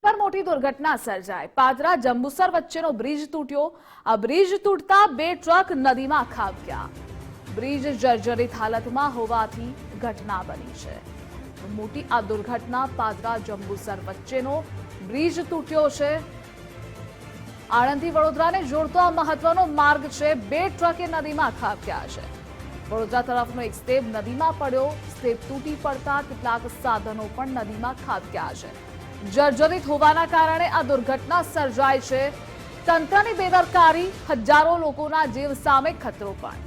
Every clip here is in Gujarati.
पर मोटी दुर्घटना सर्जाई। पादरा जंबूसर वच्चेनो ब्रिज तूट्यो। आ ब्रिज तूटता बे ट्रक नदीमां खाबक्या। ब्रिज जर्जरित हालतमां होवाथी घटना बनी छे। मोटी आ दुर्घटना पादरा जंबूसर वच्चेनो ब्रिज तूट्यो छे। आणंदथी वडोदराने जोड़तो आ महत्वनो मार्ग छे। बे ट्रके नदीमां खाबक्या छे। वडोदरा तरफनो एक स्टेप नदीमां पड्यो। स्टेप तूटी पड़ता કેટલાક સાધનો પણ નદીમાં ખાબક્યા છે। જર્જરિત હોવાના કારણે આ દુર્ઘટના સર્જાઈ છે। તંત્રની બેદરકારી, હજારો લોકોના જીવ સામે ખતરો પણ।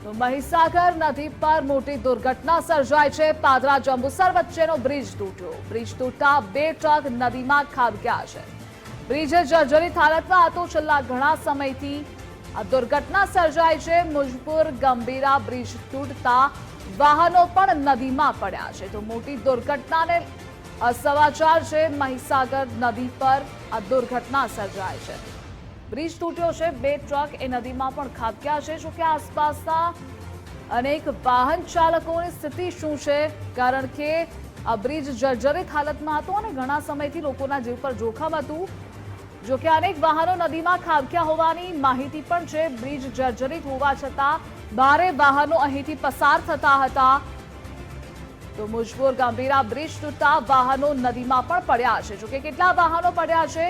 તો મહીસાગર નદી પર મોટી દુર્ઘટના સર્જાઈ છે। પાદરા જંબુસર વચ્ચેનો બ્રિજ તૂટ્યો। બ્રિજ તૂટતા બે ટ્રક નદીમાં ખાબક્યા છે। બ્રિજ જર્જરિત હાલતમાં હતો। છેલ્લા ઘણા સમયથી આ દુર્ઘટના સર્જાઈ છે। મુજપુર ગંભીરા બ્રિજ તૂટતા વાહનો પણ નદીમાં પડ્યા છે। તો મોટી દુર્ઘટનાને સમાચાર છે। મહીસાગર નદી પર આ દુર્ઘટના સર્જાઈ છે। બ્રિજ તૂટ્યો છે। બે ટ્રક એ નદીમાં પણ ખાબક્યા છે। જો કે આસપાસના અનેક વાહન ચાલકોની સ્થિતિ શું છે, કારણ કે આ બ્રિજ જર્જરિત હાલતમાં હતો અને ઘણા સમયથી લોકોના જીવ પર જોખમ હતું। જો કે અનેક વાહનો નદીમાં ખાબક્યા હોવાની માહિતી પણ છે। બ્રિજ જર્જરિત હોવા છતાં ભારે વાહનો અહીંથી પસાર થતા હતા। તો મુજપુર ગંભીરા બ્રિજ તૂટતા વાહનો નદીમાં પણ પડ્યા છે। જો કે કેટલા વાહનો પડ્યા છે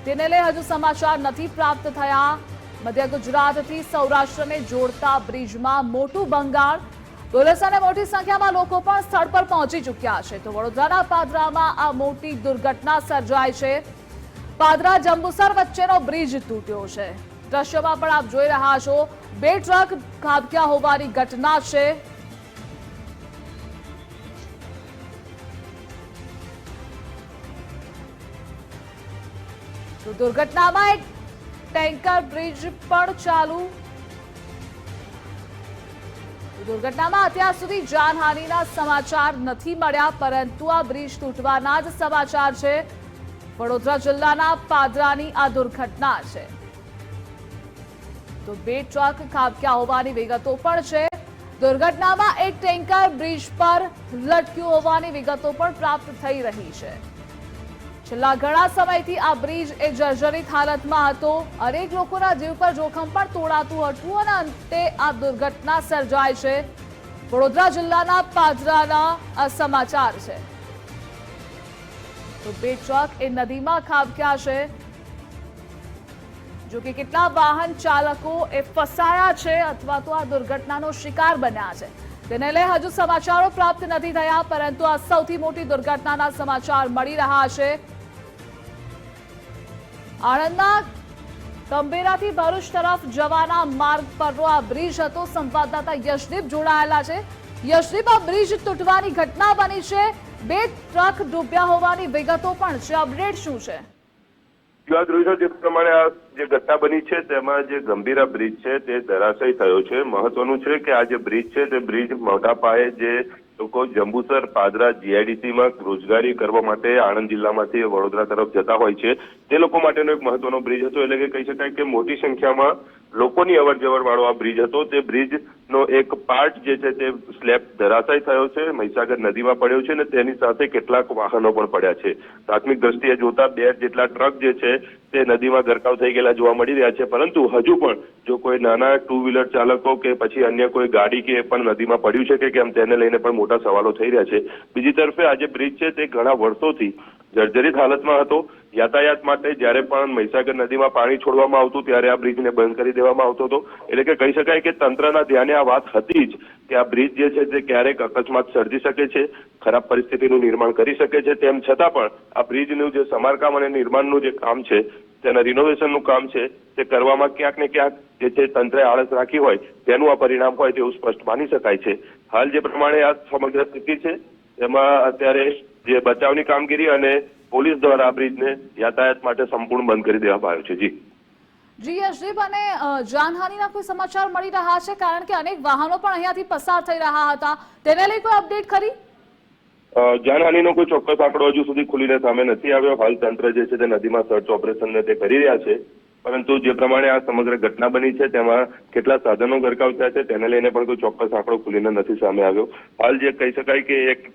તેને લઈ હજુ સમાચાર નથી પ્રાપ્ત થયા। મધ્ય ગુજરાતથી સૌરાષ્ટ્રને જોડતા બ્રિજમાં મોટું ભંગાણ। પોલીસ અને મોટી સંખ્યામાં લોકો પણ સ્થળ પર પહોંચી ચૂક્યા છે। તો વડોદરાના પાદરામાં આ મોટી દુર્ઘટના સર્જાઈ છે। પાદરા જંબુસર વચ્ચેનો બ્રિજ તૂટ્યો છે। દ્રશ્યમાં પણ આપ જોઈ રહ્યા છો, બે ટ્રક ખાબક્યા હોવાની ઘટના છે। તો દુર્ઘટનામાં એક ટેન્કર બ્રિજ પણ ચાલુ। દુર્ઘટનામાં અત્યાર સુધી જાનહાનિના સમાચાર નથી મળ્યા, પરંતુ આ બ્રિજ તૂટવાના જ સમાચાર છે। વડોદરા જિલ્લાના પાદરાની આ દુર્ઘટના છે। તો બે ટ્રક ખાબક્યા હોવાની વિગતો પણ છે। દુર્ઘટનામાં એક ટેન્કર બ્રિજ પર લટક્યું હોવાની વિગતો પણ પ્રાપ્ત થઈ રહી છે। છેલ્લા ઘણા સમયથી આ બ્રિજ એ જર્જરિત હાલતમાં હતો। અનેક લોકોના જીવ પર જોખમ પણ તોડાતું હતું અને અંતે આ દુર્ઘટના સર્જાઈ છે। વડોદરા જિલ્લાના પાદરાના આ સમાચાર છે। તો બે ટ્રક એ નદીમાં ખાબક્યા છે। જો કે કેટલા વાહન ચાલકો એ ફસાયા છે અથવા તો આ દુર્ઘટનાનો શિકાર બન્યા છે તેને લઈ હજુ સમાચારો પ્રાપ્ત નથી થયા, પરંતુ આ સૌથી મોટી દુર્ઘટનાના સમાચાર મળી રહ્યા છે। આણંદના ગંભીરાથી ભરૂચ તરફ જવાના માર્ગ પરનો આ બ્રિજ હતો। સંવાદદાતા યશદીપ જોડાયેલા છે। યશદીપ, આ બ્રિજ તૂટવાની ઘટના બની છે। બે ટ્રક ડૂબ્યા હોવાની વિગતો પણ છે। અપડેટ શું છે? જે પ્રમાણે આ જે ઘટના બની છે તેમાં જે ગંભીરા બ્રિજ છે તે ધરાશયી થયો છે। મહત્વનું છે કે આ જે બ્રિજ છે તે બ્રિજ મોટા પાયે જે લોકો જંબુસર પાદરા જીઆઈડીસીમાં રોજગારી કરવા માટે આણંદ જિલ્લામાંથી વડોદરા તરફ જતા હોય છે તે લોકો માટેનો એક મહત્વનો બ્રિજ હતો। એટલે કે કહી શકાય કે મોટી સંખ્યામાં લોકોની અવરજવર વાળો આ બ્રિજ હતો। તે બ્રિજનો એક પાર્ટ જે છે તે સ્લેબ ધરાશાયી થયો છે, મહીસાગર નદીમાં પડ્યો છે અને તેની સાથે કેટલાક વાહનો પણ પડ્યા છે। પ્રાથમિક દ્રષ્ટિએ જોતા બે જેટલા ટ્રક જે છે તે નદીમાં ગરકાવ થઈ ગયેલા જોવા મળી રહ્યા છે, પરંતુ હજુ પણ જો કોઈ નાના ટુ વ્હીલર ચાલકો કે પછી અન્ય કોઈ ગાડી કે પણ નદીમાં પડ્યું છે કે કેમ તેને લઈને પણ મોટા સવાલો થઈ રહ્યા છે। બીજી તરફે આ જે બ્રિજ છે તે ઘણા વર્ષોથી જર્જરિત હાલતમાં હતો। યાતાયાત માટે જ્યારે પણ મહીસાગર નદીમાં પાણી છોડવામાં આવતું ત્યારે આ બ્રિજને બંધ કરી દેવામાં આવતો હતો। એટલે કે કહી શકાય કે તંત્રના ધ્યાને આ વાત હતી જ કે આ બ્રિજ જે છે તે ક્યારેક અકસ્માત સર્જી શકે છે, ખરાબ પરિસ્થિતિનું નિર્માણ કરી શકે છે। તેમ છતાં પણ આ બ્રિજનું જે સમારકામ અને નિર્માણનું જે કામ છે તેના રિનોવેશનનું કામ છે તે કરવામાં ક્યાંક ને ક્યાંક જે છે તંત્રે આળસ રાખી હોય તેનું આ પરિણામ હોય તેવું સ્પષ્ટ માની શકાય છે। હાલ જે પ્રમાણે આ સમગ્ર સ્થિતિ છે તેમાં અત્યારે જે બચાવની કામગીરી અને પોલીસ દ્વારા આ બ્રિજને યાતાયાત માટે સંપૂર્ણ બંધ કરી દેવામાં આવ્યો છે। જી યશદીપ, અને જાનહાનિના કોઈ સમાચાર મળી રહ્યા છે? કારણ કે અનેક વાહનો પણ અહીંયાથી પસાર થઈ રહ્યા હતા, તેને લઈ કોઈ અપડેટ ખરી? જાનહાનિનો કોઈ ચોક્કસ આંકડો હજુ સુધી ખુલીને સામે નથી આવ્યો। હાલ તંત્ર જે છે તે નદીમાં સર્ચ ઓપરેશન તે કરી રહ્યા છે। પરંતુ જે પ્રમાણે આ સમગ્ર ઘટના બની છે તેમાં કેટલા સાધનો ગરકાવ થયા છે તેને લઈને પણ કોઈ ચોક્કસ આંકડો ખુલીને નથી સામે આવ્યો. હાલ જે કહી શકાય કે એક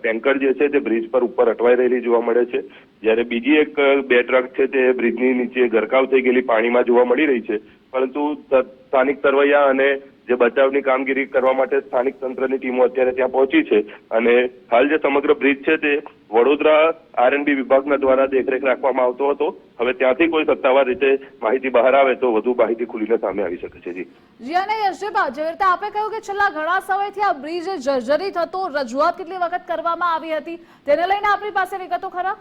ટેન્કર જે છે તે બ્રિજ પર ઉપર અટવાઈ રહેલી જોવા મળે છે, જ્યારે બીજી એક 2 ટ્રક છે તે બ્રિજની નીચે ગરકાવ થઈ ગયેલી પાણીમાં જોવા મળી રહી છે. પરંતુ સ્થાનિક તરવૈયા અને જે બચાવની કામગીરી કરવા માટે સ્થાનિક તંત્રની ટીમો અત્યારે ત્યાં પહોંચી છે અને હાલ જે સમગ્ર બ્રિજ છે તે વડોદરા આરએનબી વિભાગના દ્વારા દેખરેખ રાખવામાં આવતો હતો. હવે ત્યાંથી કોઈ સત્તાવાર રીતે માહિતી બહાર આવે તો વધુ માહિતી ખુલીને સામે આવી શકે છે. જી અને યશદીપ, જે રીતે આપે કહ્યું કે છેલ્લા ઘણા સમયથી આ બ્રિજ જર્જરિત હતો, રજૂઆત કેટલી વખત કરવામાં આવી હતી, તેને લઈને આપણી પાસે વિગતો ખરા?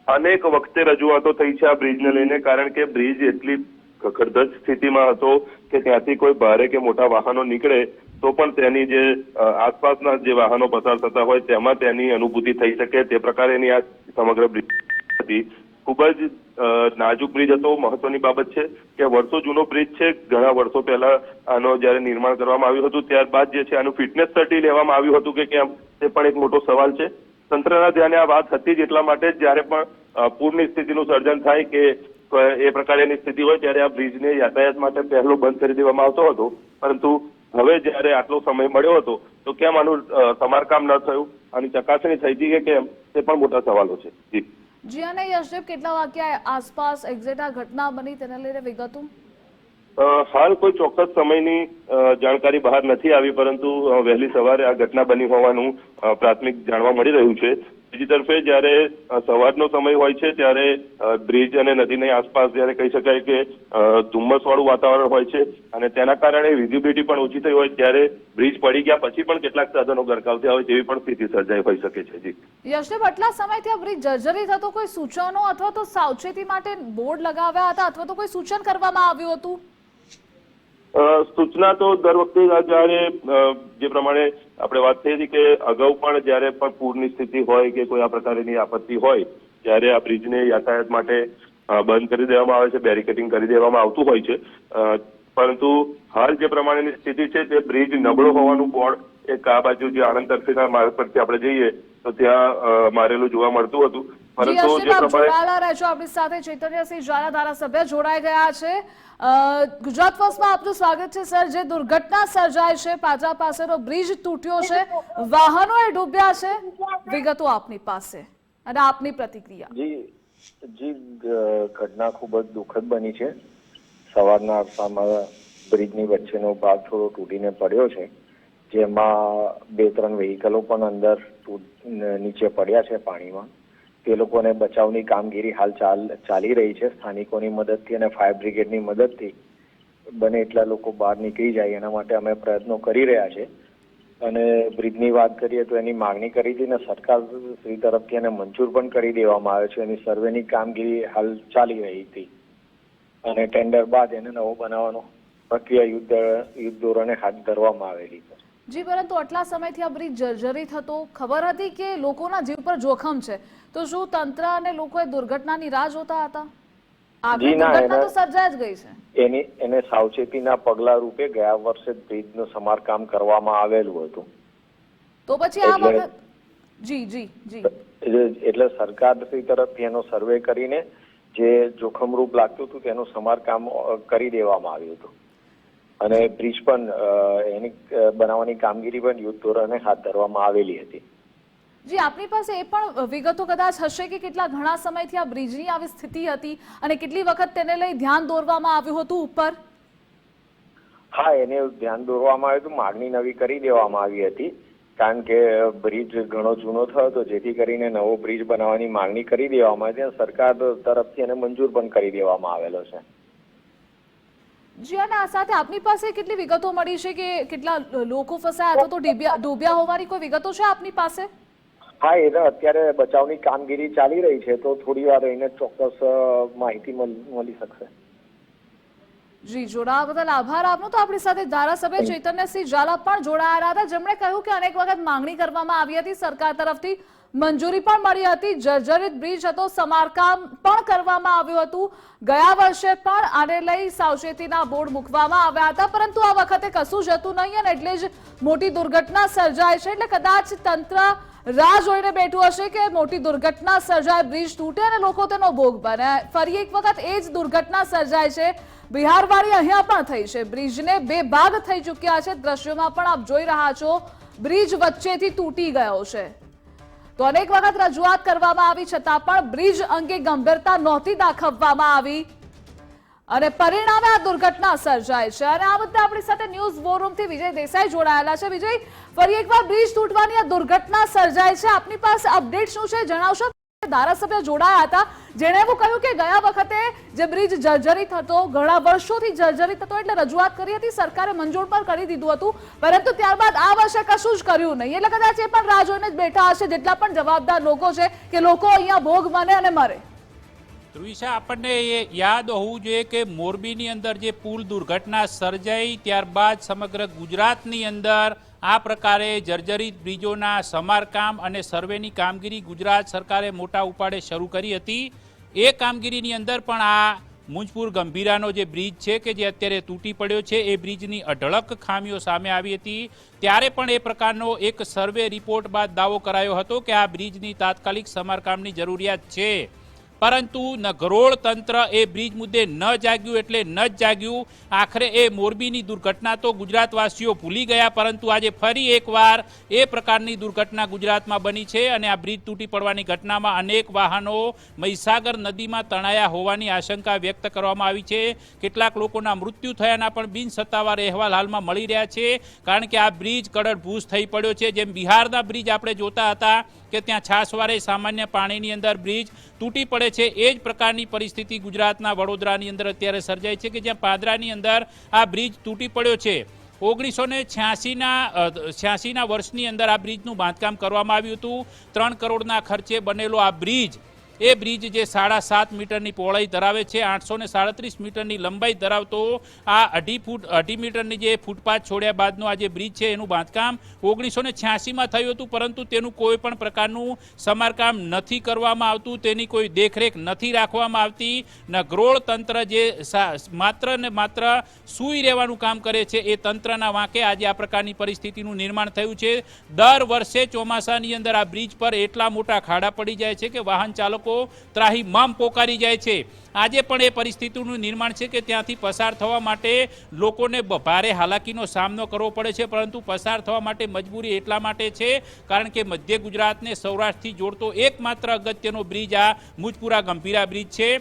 અનેક વખતે રજૂઆતો થઈ છે આ બ્રિજને લઈને, કારણ કે બ્રિજ એટલી ખખડધજ સ્થિતિમાં હતો કે ત્યાંથી કોઈ ભારે કે મોટા વાહનો નીકળે તો પણ તેની જે આસપાસના જે વાહનો પસાર થતા હોય તેમાં તેની અનુભૂતિ થઈ શકે તે પ્રકારેની આ સમગ્ર બ્રિજ હતી. ખૂબ જ નાજુક બ્રિજ હતો. મહત્વની બાબત છે કે વર્ષો જૂનો બ્રિજ છે. ઘણા વર્ષો પહેલા આનો જ્યારે નિર્માણ કરવામાં આવ્યું હતું ત્યારબાદ જે છે આનું ફિટનેસ સર્ટી લેવામાં આવ્યું હતું કે કેમ તે પણ એક મોટો સવાલ છે. તંત્રના ધ્યાને આ વાત હતી જ એટલા માટે જ્યારે પણ પૂરની સ્થિતિનું સર્જન થાય કે એ પ્રકારની સ્થિતિ હોય ત્યારે આ બ્રિજને યાતાયાત માટે પહેલો બંધ કરી દેવામાં આવતો હતો. પરંતુ હવે જ્યારે આટલો સમય મળ્યો હતો તો કેમ આનું સમારકામ ન થયું, આની ચકાસણી થઈ હતી કે કેમ, તે પણ મોટા સવાલો છે. જી અને યશદીપ, કેટલા વાગ્યા આસપાસ એક્ઝેક્ટ આ ઘટના બની તેને લઈને વિગતો? હાલ કોઈ ચોક્કસ સમયની જાણકારી બહાર નથી આવી, પરંતુ વહેલી સવારે આ ઘટના બની હોવાનું પ્રાથમિક જાણવા મળી રહ્યું છે. બીજી તરફે જ્યારે સવારનો સમય હોય છે ત્યારે બ્રિજ અને નદીની આસપાસ જ્યારે કહી શકાય કે ધુમ્મસવાળું વાતાવરણ હોય છે અને તેના કારણે વિઝિબિલિટી પણ ઓછી થઈ હોય ત્યારે બ્રિજ પડી ગયા પછી પણ કેટલાક સાધનો ગરકાવ થયા હોય તેવી પણ સ્થિતિ સર્જાઈ હોઈ શકે છે. જી યશદીપ, આટલા સમયથી આ બ્રિજ જર્જરિત હતો, કોઈ સૂચનો અથવા તો સાવચેતી માટે બોર્ડ લગાવ્યા હતા અથવા તો કોઈ સૂચન કરવામાં આવ્યું હતું? સૂચના તો દર વખતે જ્યારે જે પ્રમાણે આપણે વાત થઈ હતી કે અગાઉ પણ જ્યારે પણ પૂરની સ્થિતિ હોય કે કોઈ આ પ્રકારની આપત્તિ હોય ત્યારે આ બ્રિજને યાતાયાત માટે બંધ કરી દેવામાં આવે છે, બેરિકેડિંગ કરી દેવામાં આવતું હોય છે. પરંતુ હાલ જે પ્રમાણેની સ્થિતિ છે તે બ્રિજ નબળો હોવાનું બોર્ડ એક આ બાજુ જે આણંદ તરફીના માર્ગ પરથી આપણે જઈએ તો ત્યાં મારેલું જોવા મળતું હતું. પરંતુ જે જોડાયેલા રહેજો આપણી સાથે ચૈતન્યસિંહ ઝાલા ધારાસભ્ય જોડાઈ ગયા છે. ગુજરાત ફર્સ્ટમાં આપનું સ્વાગત છે સર. જે દુર્ઘટના સર્જાય છે, પાદરા પાસેનો બ્રિજ તૂટ્યો છે, વાહનો એ ડૂબ્યા છે, વિગતો આપની પાસે અને આપની પ્રતિક્રિયા. જી ઘટના ખૂબ જ દુઃખદ બની છે. સવારના અરસામાં બ્રિજની વચ્ચેનો ભાગ થોડો તૂટીને પડ્યો છે, જેમાં 2-3 વ્હીકલો પણ અંદર નીચે પડ્યા છે પાણીમાં. તે લોકોને બચાવની કામગીરી હાલ ચાલી રહી છે. સ્થાનિકોની મદદથી અને ફાયર બ્રિગેડની મદદથી બને એટલા લોકો બહાર નીકળી જાય એના માટે અમે પ્રયત્નો કરી રહ્યા છે. અને બ્રિજની વાત કરીએ તો એની માંગણી કરી હતી ને સરકાર શ્રી તરફથી એને મંજૂર પણ કરી દેવામાં આવે છે. એની સર્વેની કામગીરી હાલ ચાલી રહી હતી અને ટેન્ડર બાદ એને નવો બનાવવાનો પ્રક્રિયા યુદ્ધ ધોરણે હાથ ધરવામાં આવેલી છે. જી, પરંતુ આટલા સમયથી આ બ્રિજ જર્જરિત હતો, ખબર હતી કે લોકોના જીવ પર જોખમ છે, તો શું તંત્ર અને લોકોએ દુર્ઘટનાની રાહ જોતા હતા? આગળ દુર્ઘટના તો સર્જાઈ જ ગઈ છે. એને સાવચેતીના પગલા રૂપે ગયા વર્ષે બ્રિજનું સમારકામ કરવામાં આવેલું હતું. તો પછી આ વખત જી એટલે સરકાર શ્રી તરફથી એનો સર્વે કરીને જે જોખમરૂપ લાગતું હતું તેનું સમારકામ કરી દેવામાં આવ્યું હતું અને બ્રિજ પણ એની બનાવવાની કામગીરી પણ યુદ્ધ ધોરણે હાથ ધરવામાં આવેલી હતી. જી, આપની પાસે એ પણ વિગતો કદાચ હશે કે કેટલા ઘણા સમયથી આ બ્રિજની આવી સ્થિતિ હતી અને કેટલી વખત તેને લઈ ધ્યાન દોરવામાં આવ્યું હતું ઉપર? હા, એને ધ્યાન દોરવામાં આવ્યું હતું. માગણી નવી કરી દેવામાં આવી હતી કારણ કે બ્રિજ ઘણો જૂનો થયો હતો, જેથી કરીને નવો બ્રિજ બનાવવાની માંગણી કરી દેવામાં આવી હતી. સરકાર તરફથી એને મંજૂર પણ કરી દેવામાં આવેલો છે. જી, અને આ સાથે આપની પાસે કેટલી વિગતો મળી છે કે કેટલા લોકો ફસાયા અથવા તો ડૂબ્યા હોવાની કોઈ વિગતો છે આપની પાસે? હા, એને અત્યારે બચાવની કામગીરી ચાલી રહી છે, તો થોડી વાર રહીને ચોક્કસ માહિતી મળી શકશે. જી, જોડાવા બદલ આભાર આપનો. તો આપણી સાથે ધારાસભ્ય ચૈતન્યસિંહ ઝાલા પણ જોડાયા હતા, જેમણે કહ્યું કે અનેક વખત માંગણી કરવામાં આવી હતી, સરકાર તરફથી મંજૂરી પણ મળી હતી, જર્જરિત બ્રિજ હતો, સમારકામ પણ કરવામાં આવ્યું હતું. ગયા વર્ષે પણ આને લઈ સાવચેતીના બોર્ડ મૂકવામાં આવ્યા હતા, પરંતુ આ વખતે કશું જ હતું નહીં અને એટલે જ મોટી દુર્ઘટના સર્જાય છે. એટલે કદાચ તંત્ર રાહ જોઈને બેઠું હશે કે મોટી દુર્ઘટના સર્જાય, બ્રિજ તૂટે અને લોકો તેનો ભોગ બને. ફરી એક વખત એ જ દુર્ઘટના સર્જાય છે. બિહારવાળી અહીંયા પણ થઈ છે. બ્રિજને બે ભાગ થઈ ચૂક્યા છે. દ્રશ્યોમાં પણ આપ જોઈ રહ્યા છો, બ્રિજ વચ્ચેથી તૂટી ગયો છે. તો અનેક વખત રજૂઆત કરવામાં આવી છતાં પણ બ્રિજ અંગે ગંભીરતા નહોતી દાખવવામાં આવી અને પરિણામે આ દુર્ઘટના સર્જાય છે. અને આ મુદ્દે આપણી સાથે ન્યૂઝ વોર રૂમથી વિજય દેસાઈ જોડાયેલા છે. વિજય, ફરી એકવાર બ્રિજ તૂટવાની આ દુર્ઘટના સર્જાય છે. આપની પાસે અપડેટ શું છે, જણાવશો? ધારાસભ્ય જોડાયા હતા, જેણે એવું કહ્યું કે ગયા વખતે જે બ્રિજ જર્જરિત હતો, ઘણા વર્ષોથી જર્જરિત હતો, એટલે રજૂઆત કરી હતી, સરકારે મંજૂર પણ કરી દીધું હતું, પરંતુ ત્યારબાદ આ વર્ષે કશું જ કર્યું નહીં. એટલે કદાચ એ પણ રાહ જોઈને જ બેઠા હશે, જેટલા પણ જવાબદાર લોકો છે, કે લોકો અહીંયા ભોગ બને અને મરે. ધ્રુવિશા, આપણને એ યાદ હોવું જોઈએ કે મોરબીની અંદર જે પુલ દુર્ઘટના સર્જાઈ ત્યારબાદ સમગ્ર ગુજરાતની અંદર આ પ્રકારે જર્જરિત બ્રિજોના સમારકામ અને સર્વેની કામગીરી ગુજરાત સરકારે મોટા ઉપાડે શરૂ કરી હતી. એ કામગીરીની અંદર પણ આ મુંજપુર ગંભીરાનો જે બ્રિજ છે કે જે અત્યારે તૂટી પડ્યો છે, એ બ્રિજની અઢળક ખામીઓ સામે આવી હતી. ત્યારે પણ એ પ્રકારનો એક સર્વે રિપોર્ટ બાદ દાવો કરાયો હતો કે આ બ્રિજની તાત્કાલિક સમારકામની જરૂરિયાત છે. પરંતુ નગરોળ તંત્ર એ બ્રિજ મુદ્દે ન જાગ્યું એટલે ન જ જાગ્યું. આખરે એ મોરબીની દુર્ઘટના તો ગુજરાતવાસીઓ ભૂલી ગયા, પરંતુ આજે ફરી એકવાર એ પ્રકારની દુર્ઘટના ગુજરાતમાં બની છે અને આ બ્રિજ તૂટી પડવાની ઘટનામાં અનેક વાહનો મહીસાગર નદીમાં તણાયા હોવાની આશંકા વ્યક્ત કરવામાં આવી છે. કેટલાક લોકોના મૃત્યુ થયાના પણ બિનસત્તાવાર અહેવાલ હાલમાં મળી રહ્યા છે, કારણ કે આ બ્રિજ કડરભૂસ થઈ પડ્યો છે. જેમ બિહારના બ્રિજ આપણે જોતા હતા કે ત્યાં છાસવારે સામાન્ય પાણીની અંદર બ્રિજ તૂટી પડે છે, એ જ પ્રકારની પરિસ્થિતિ ગુજરાતના વડોદરાની અંદર અત્યારે સર્જાય છે કે જ્યાં પાદરાની અંદર આ બ્રિજ તૂટી પડ્યો છે. 1986ના વર્ષની અંદર આ બ્રિજનું બાંધકામ કરવામાં આવ્યું હતું. 3 કરોડના ખર્ચે બનેલો આ બ્રિજ, એ બ્રિજ જે 7.5 મીટરની પહોળાઈ ધરાવે છે, 837 મીટરની લંબાઈ ધરાવતો આ 2.5 મીટરની જે ફૂટપાથ છોડ્યા બાદનો આ જે બ્રિજ છે, એનું બાંધકામ 1986માં થયું હતું, પરંતુ તેનું કોઈ પણ પ્રકારનું સમારકામ નથી કરવામાં આવતું, તેની કોઈ દેખરેખ નથી રાખવામાં આવતી. નગરોળ તંત્ર જે માત્ર ને માત્ર સૂઈ રહેવાનું કામ કરે છે, એ તંત્રના વાંકે આજે આ પ્રકારની પરિસ્થિતિનું નિર્માણ થયું છે. દર વર્ષે ચોમાસાની અંદર આ બ્રિજ પર એટલા મોટા ખાડા પડી જાય છે કે વાહન ચાલકો ત્રાહિમામ પોકારી જાય છે. આજે પણ એ પરિસ્થિતિનું નિર્માણ છે કે ત્યાંથી પસાર થવા માટે લોકોને ભારે હાલાકીનો સામનો કરવો પડે છે, પરંતુ પસાર થવા માટે મજબૂરી એટલા માટે છે કારણ કે મધ્ય ગુજરાતને સૌરાષ્ટ્રથી જોડતો એકમાત્ર અગત્યનો બ્રિજ આ મુંજપુરા ગંભીરા બ્રિજ છે.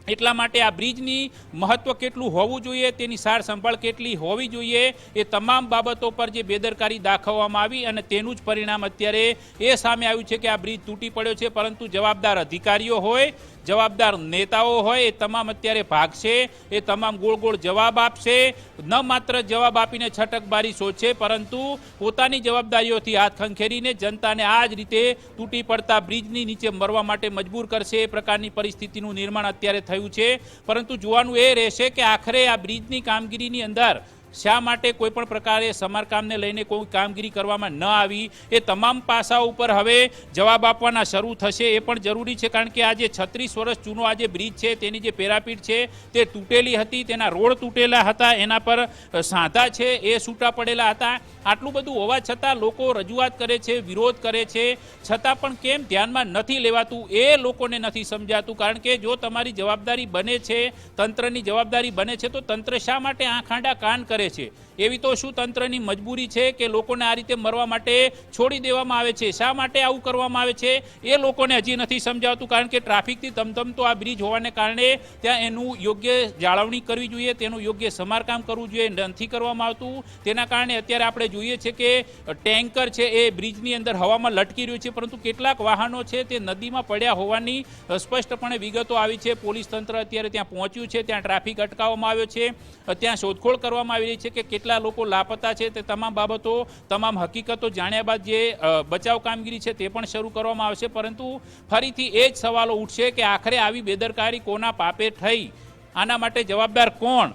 એટલા માટે આ બ્રિજની મહત્વ કેટલું હોવું જોઈએ, તેની સાર સંભાળ કેટલી હોવી જોઈએ, એ તમામ બાબતો પર જે બેદરકારી દાખવવામાં આવી અને તેનું જ પરિણામ અત્યારે એ સામે આવ્યું છે કે આ બ્રિજ તૂટી પડ્યો છે. પરંતુ જવાબદાર અધિકારીઓ હોય, જવાબદાર નેતાઓ હોય, એ તમામ અત્યારે ભાગશે, એ તમામ ગોળ ગોળ જવાબ આપશે. ન માત્ર જવાબ આપીને છટકબારી શોધશે, પરંતુ પોતાની જવાબદારીઓથી હાથ ખંખેરીને જનતાને આ જ રીતે તૂટી પડતા બ્રિજની નીચે મરવા માટે મજબૂર કરશે. એ પ્રકારની પરિસ્થિતિનું નિર્માણ અત્યારે થયું છે. પરંતુ જોવાનું એ રહેશે કે આખરે આ બ્રિજની કામગીરીની અંદર શા માટે કોઈ પણ પ્રકારે સમારકામને લઈને કોઈ કામગીરી કરવામાં ન આવી, એ તમામ પાસાઓ ઉપર હવે જવાબ આપવાના શરૂ થશે. એ પણ જરૂરી છે, કારણ કે આ જે 36 વર્ષ જૂનો આ જે બ્રિજ છે, તેની જે પેરાપીટ છે તે તૂટેલી હતી, તેના રોડ તૂટેલા હતા, એના પર સાંધા છે એ છૂટા પડેલા હતા. આટલું બધું હોવા છતાં લોકો રજૂઆત કરે છે, વિરોધ કરે છે, છતાં પણ કેમ ધ્યાનમાં નથી લેવાતું એ લોકોને નથી સમજાતું. કારણ કે જો તમારી જવાબદારી બને છે, તંત્રની જવાબદારી બને છે, તો તંત્ર શા માટે આંખ આડા કાન કરે છે? એવી તો શું તંત્રની મજબૂરી છે કે લોકોને આ રીતે મરવા માટે છોડી દેવામાં આવે છે? શા માટે આવું કરવામાં આવે છે એ લોકોને હજી નથી સમજાવતું. કારણ કે ટ્રાફિકથી ધમધમતો આ બ્રિજ હોવાને કારણે ત્યાં એનું યોગ્ય જાળવણી કરવી જોઈએ, તેનું યોગ્ય સમારકામ કરવું જોઈએ, નથી કરવામાં આવતું. તેના કારણે અત્યારે આપણે જોઈએ છે કે ટેન્કર છે એ બ્રિજની અંદર હવામાં લટકી રહ્યું છે, પરંતુ કેટલાક વાહનો છે તે નદીમાં પડ્યા હોવાની સ્પષ્ટપણે વિગતો આવી છે. પોલીસ તંત્ર અત્યારે ત્યાં પહોંચ્યું છે, ત્યાં ટ્રાફિક અટકાવવામાં આવ્યો છે, ત્યાં શોધખોળ કરવામાં આવી રહી છે કે કેટલા લોકો લાપતા છે. તે તમામ બાબતો, તમામ હકીકતો જાણ્યા બાદ જે બચાવ કામગીરી છે તે પણ શરૂ કરવામાં આવશે. પરંતુ ફરીથી એ જ સવાલો ઉઠશે કે આખરે આવી બેદરકારી કોના પાપે થઈ, આના માટે જવાબદાર કોણ?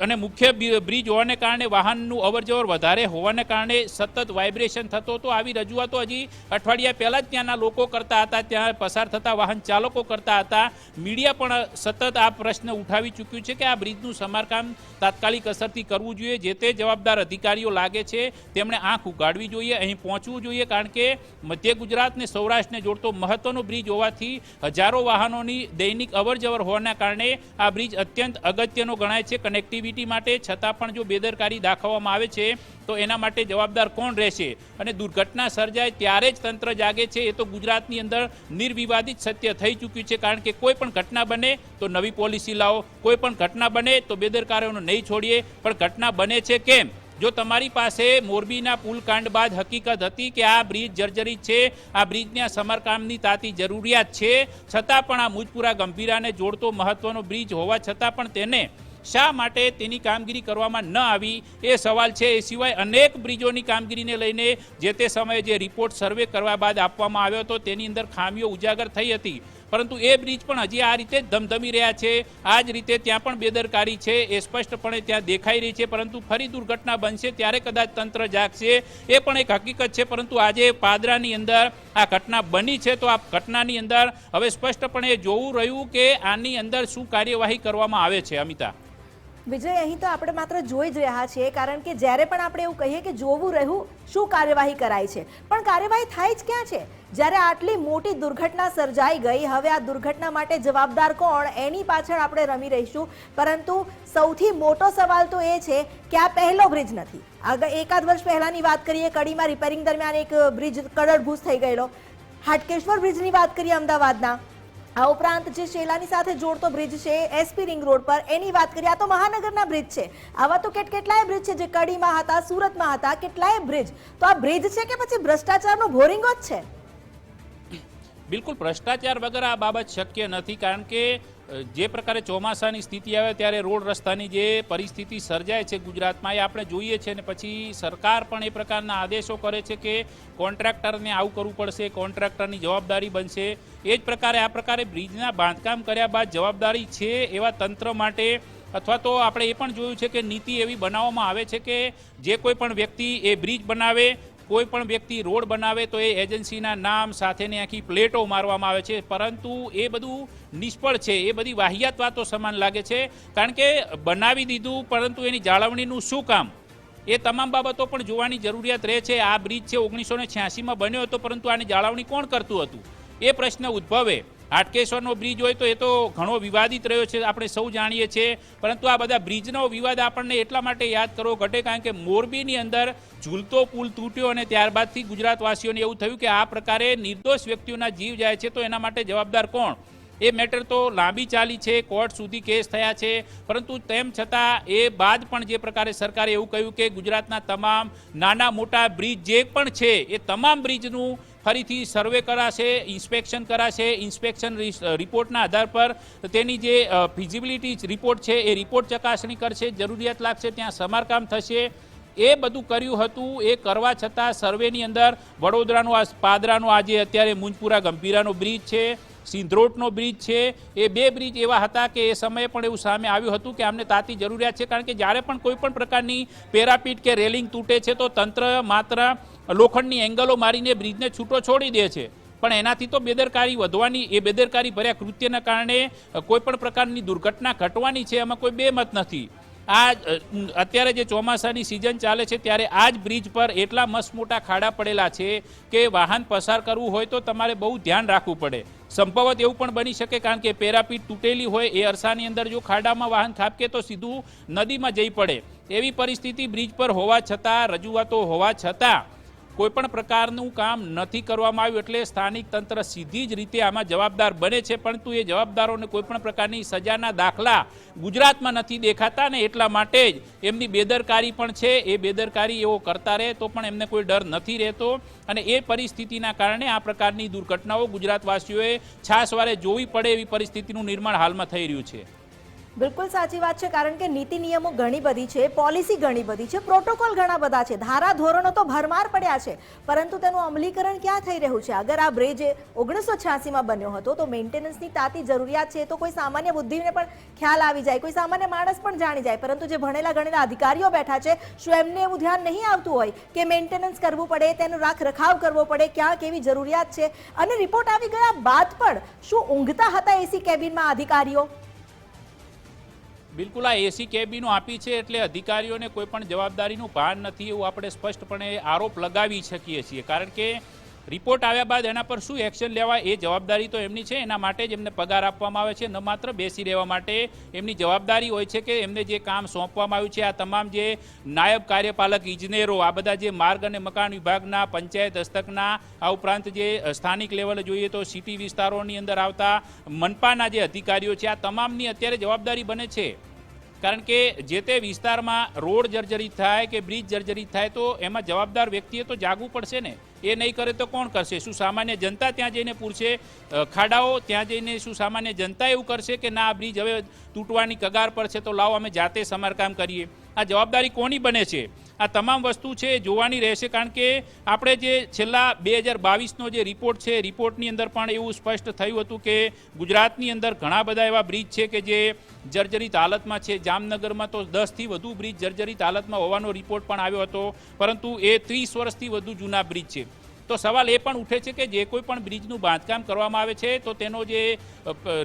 અને મુખ્ય બ્રિજ હોવાને કારણે વાહનનું અવરજવર વધારે હોવાને કારણે સતત વાઇબ્રેશન થતો હતો. આવી રજૂઆતો હજી અઠવાડિયા પહેલાં જ ત્યાંના લોકો કરતા હતા, ત્યાં પસાર થતા વાહન ચાલકો કરતા હતા. મીડિયા પણ સતત આ પ્રશ્ન ઉઠાવી ચૂક્યું છે કે આ બ્રિજનું સમારકામ તાત્કાલિક અસરથી કરવું જોઈએ. જે તે જવાબદાર અધિકારીઓ લાગે છે તેમણે આંખ ઉગાડવી જોઈએ, અહીં પહોંચવું જોઈએ, કારણ કે મધ્ય ગુજરાતને સૌરાષ્ટ્રને જોડતો મહત્વનો બ્રિજ હોવાથી હજારો વાહનોની દૈનિક અવરજવર હોવાના કારણે આ બ્રિજ અત્યંત અગત્યનો ગણાય છે કનેક્ટિવિટી માટે. છતાં પણ જો બેદરકારી દાખવવામાં આવે છે તો એના માટે જવાબદાર કોણ રહેશે? અને દુર્ઘટના સર્જાય ત્યારે જ તંત્ર જાગે છે એ તો ગુજરાતની અંદર નિર્વિવાદિત સત્ય થઈ ચૂક્યું છે. કારણ કે કોઈ પણ ઘટના બને તો નવી પોલિસી લાવો, કોઈ પણ ઘટના બને તો બેદરકારીઓને નહીં છોડીએ. પણ ઘટના બને છે કેમ? જો તમારી પાસે મોરબીના પુલ કાંડ બાદ હકીકત હતી કે આ બ્રિજ જર્જરિત છે, આ બ્રિજના સમારકામની તાતી જરૂરિયાત છે, છતાં પણ આ મુજપુરા ગંભીરાને જોડતો મહત્વનો બ્રિજ હોવા છતાં પણ તેને શા માટે તેની કામગીરી કરવામાં ન આવી એ સવાલ છે. એ સિવાય અનેક બ્રિજોની કામગીરીને લઈને જે તે સમયે જે રિપોર્ટ સર્વે કરવા બાદ આપવામાં આવ્યો હતો તેની અંદર ખામીઓ ઉજાગર થઈ હતી, પરંતુ એ બ્રિજ પણ હજી આ રીતે ધમધમી રહ્યા છે. આ જ રીતે ત્યાં પણ બેદરકારી છે એ સ્પષ્ટપણે ત્યાં દેખાઈ રહી છે. પરંતુ ફરી દુર્ઘટના બનશે ત્યારે કદાચ તંત્ર જાગશે એ પણ એક હકીકત છે. પરંતુ આજે પાદરાની અંદર આ ઘટના બની છે તો આ ઘટનાની અંદર હવે સ્પષ્ટપણે જોવું રહ્યું કે આની અંદર શું કાર્યવાહી કરવામાં આવે છે. અમિતા, વિજય, અહીં તો આપણે માત્ર જોઈ જ રહ્યા છીએ, કારણ કે જ્યારે પણ આપણે એવું કહીએ કે જોવું રહ્યું શું કાર્યવાહી કરાય છે, પણ કાર્યવાહી થાય જ ક્યાં છે? જ્યારે આટલી મોટી દુર્ઘટના સર્જાઈ ગઈ, હવે આ દુર્ઘટના માટે જવાબદાર કોણ એની પાછળ આપણે રમી રહીશું. પરંતુ સૌથી મોટો સવાલ તો એ છે કે આ પહેલો બ્રિજ નથી. આગળ એકાદ વર્ષ પહેલાની વાત કરીએ, કડીમાં રિપેરિંગ દરમિયાન એક બ્રિજ કડરભૂસ થઈ ગયેલો. હાટકેશ્વર બ્રિજની વાત કરીએ અમદાવાદના, આ ઉપરાંત જે શેલાની સાથે જોડતો બ્રિજ છે એસપી રિંગ રોડ પર, એની વાત કરીએ. આ તો મહાનગરના બ્રિજ છે. આવા તો કેટલાય બ્રિજ છે જે કડીમાં હતા, સુરતમાં હતા, કેટલાય બ્રિજ. તો આ બ્રિજ છે કે પછી ભ્રષ્ટાચારનો ભોરિંગો જ છે? બિલકુલ ભ્રષ્ટાચાર વગર આ બાબત શક્ય નથી. કારણ કે જે પ્રકારે ચોમાસાની સ્થિતિ આવે ત્યારે રોડ રસ્તાની જે પરિસ્થિતિ સર્જાય છે ગુજરાતમાં એ આપણે જોઈએ છીએ. અને પછી સરકાર પણ એ પ્રકારના આદેશો કરે છે કે કોન્ટ્રાક્ટરને આવું કરવું પડશે, કોન્ટ્રાક્ટરની જવાબદારી બનશે. એ જ પ્રકારે આ પ્રકારે બ્રિજના બાંધકામ કર્યા બાદ જવાબદારી છે એવા તંત્ર માટે, અથવા તો આપણે એ પણ જોયું છે કે નીતિ એવી બનાવવામાં આવે છે કે જે કોઈ પણ વ્યક્તિ એ બ્રિજ બનાવે, કોઈ પણ વ્યક્તિ રોડ બનાવે તો એ એજન્સીના નામ સાથેની આખી પ્લેટો મારવામાં આવે છે. પરંતુ એ બધું નિષ્ફળ છે, એ બધી વાહિયાત વાતો સમાન લાગે છે. કારણ કે બનાવી દીધું પરંતુ એની જાળવણીનું શું કામ, એ તમામ બાબતો પણ જોવાની જરૂરિયાત રહે છે. આ બ્રિજ છે 1986માં બન્યો હતો, પરંતુ આની જાળવણી કોણ કરતું હતું એ પ્રશ્ન ઉદ્ભવે. હાટકેશ્વરનો બ્રિજ હોય તો એ તો ઘણો વિવાદિત રહ્યો છે, આપણે સૌ જાણીએ છીએ. પરંતુ આ બધા બ્રિજનો વિવાદ આપણને એટલા માટે યાદ કરવો ઘટે કારણ કે મોરબીની અંદર ઝૂલતો પુલ તૂટ્યો અને ત્યારબાદથી ગુજરાતવાસીઓને એવું થયું કે આ પ્રકારે નિર્દોષ વ્યક્તિઓના જીવ જાય છે તો એના માટે જવાબદાર કોણ? એ મેટર તો લાંબી ચાલી છે, કોર્ટ સુધી કેસ થયા છે. પરંતુ તેમ છતાં એ બાદ પણ જે પ્રકારે સરકારે એવું કહ્યું કે ગુજરાતના તમામ નાના મોટા બ્રિજ જે પણ છે એ તમામ બ્રિજનું ફરીથી સર્વે કરાશે, ઇન્સ્પેક્શન કરાશે. ઇન્સ્પેક્શન રિપોર્ટના આધાર પર તેની જે ફિઝિબિલિટી રિપોર્ટ છે એ રિપોર્ટ ચકાસણી કરશે, જરૂરિયાત લાગશે ત્યાં સમારકામ થશે. એ બધું કર્યું હતું. એ કરવા છતાં સર્વેની અંદર વડોદરાનો આ પાદરાનો આજે અત્યારે મુંજપુરા ગંભીરાનો બ્રિજ છે, સિંધરોટનો બ્રિજ છે, એ બે બ્રિજ એવા હતા કે એ સમયે પણ એવું સામે આવ્યું હતું કે આમને તાતી જરૂરિયાત છે. કારણ કે જ્યારે પણ કોઈ પણ પ્રકારની પેરાપીટ કે રેલિંગ તૂટે છે તો તંત્ર માત્ર લોખંડની એંગલો મારીને બ્રિજને છૂટો છોડી દે છે. પણ એનાથી તો બેદરકારી વધવાની, એ બેદરકારી ભર્યા કૃત્યના કારણે કોઈ પણ પ્રકારની દુર્ઘટના ઘટવાની છે, એમાં કોઈ બેમત નથી. આ અત્યારે જે ચોમાસાની સિઝન ચાલે છે ત્યારે આ જ બ્રિજ પર એટલા મસ્ત મોટા ખાડા પડેલા છે કે વાહન પસાર કરવું હોય તો તમારે બહુ ધ્યાન રાખવું પડે. સંભવત એવું પણ બની શકે કારણ કે પેરાપીટ તૂટેલી હોય એ અરસાની અંદર જો ખાડામાં વાહન ખાબકે તો સીધું નદીમાં જઈ પડે. એવી પરિસ્થિતિ બ્રિજ પર હોવા છતાં, રજૂઆતો હોવા છતાં કોઈ પણ પ્રકારનું કામ નથી કરવામાં આવ્યું. એટલે સ્થાનિક તંત્ર સીધી જ રીતે આમાં જવાબદાર બને છે, પરંતુ એ જવાબદારોને કોઈ પણ પ્રકારની સજાના દાખલા ગુજરાતમાં નથી દેખાતા ને એટલા માટે જ એમની બેદરકારી પણ છે. એ બેદરકારી એવો કરતા રહે તો પણ એમને કોઈ ડર નથી રહેતો. અને એ પરિસ્થિતિના કારણે આ પ્રકારની દુર્ઘટનાઓ ગુજરાતવાસીઓએ છાસવારે જોવી પડે એવી પરિસ્થિતિનું નિર્માણ હાલમાં થઈ રહ્યું છે. બિલકુલ સાચી વાત છે, કારણ કે નીતિ નિયમો ઘણી બધી છે, પોલિસી ઘણી બધી છે, પ્રોટોકોલ ઘણા બધા છે, ધારા ધોરણો તો ભરમાર પડ્યા છે, પરંતુ તેનું અમલીકરણ ક્યાં થઈ રહ્યું છે? અગર આ બ્રિજ 1986માં બન્યો હતો તો મેન્ટેનન્સની તાતી જરૂરિયાત છે તો કોઈ સામાન્ય બુદ્ધિને પણ ખ્યાલ આવી જાય, કોઈ સામાન્ય માણસ પણ જાણી જાય, પરંતુ જે ભણેલા ગણેલા અધિકારીઓ બેઠા છે શું એમને એવું ધ્યાન નહીં આવતું હોય કે મેન્ટેનન્સ કરવું પડે, તેનો રાખ રખાવ કરવો પડે, ક્યાં કેવી જરૂરિયાત છે? અને રિપોર્ટ આવી ગયા બાદ પણ શું ઊંઘતા હતા એસી કેબિનમાં અધિકારીઓ? બિલકુલ, આ એસી કેબિનો આપી છે એટલે અધિકારીઓને કોઈ પણ જવાબદારીનું ભાન નથી એવું આપણે સ્પષ્ટપણે આરોપ લગાવી શકીએ છીએ, કારણ કે રિપોર્ટ આવ્યા બાદ એના પર શું એક્શન લેવા એ જવાબદારી તો એમની છે, એના માટે જ એમને પગાર આપવામાં આવે છે, ન માત્ર બેસી રહેવા માટે એમની જવાબદારી હોય છે કે એમને જે કામ સોંપવામાં આવ્યું છે, આ તમામ જે નાયબ કાર્યપાલક ઇજનેરો, આ બધા જે માર્ગ અને મકાન વિભાગના, પંચાયત હસ્તકના, આ ઉપરાંત જે સ્થાનિક લેવલે જોઈએ તો સિટી વિસ્તારોની અંદર આવતા મનપાના જે અધિકારીઓ છે, આ તમામની અત્યારે જવાબદારી બને છે, કારણ કે જે તે વિસ્તારમાં રોડ જર્જરિત થાય કે બ્રિજ જર્જરિત થાય તો એમાં જવાબદાર વ્યક્તિએ તો જાગવું પડશે ને, એ નહીં કરે તો કોણ કરશે? શું સામાન્ય જનતા ત્યાં જઈને પૂછશે ખાડાઓ? ત્યાં જઈને શું સામાન્ય જનતા એવું કરશે કે ના, આ બ્રિજ હવે તૂટવાની કગાર પર છે તો લાવો અમે જાતે સમારકામ કરીએ? આ જવાબદારી કોની બને છે? આ તમામ વસ્તુ છે એ જોવાની રહેશે, કારણ કે આપણે જે છેલ્લા 2022નો જે રિપોર્ટ છે, રિપોર્ટની અંદર પણ એવું સ્પષ્ટ થયું હતું કે ગુજરાતની અંદર ઘણા બધા એવા બ્રિજ છે કે જે જર્જરિત હાલતમાં છે. જામનગરમાં તો 10થી વધુ બ્રિજ જર્જરિત હાલતમાં હોવાનો રિપોર્ટ પણ આવ્યો હતો, પરંતુ એ 30 વર્ષથી વધુ જૂના બ્રિજ છે. તો સવાલ એ પણ ઉઠે છે કે જે કોઈ પણ બ્રિજનું બાંધકામ કરવામાં આવે છે તો તેનો જે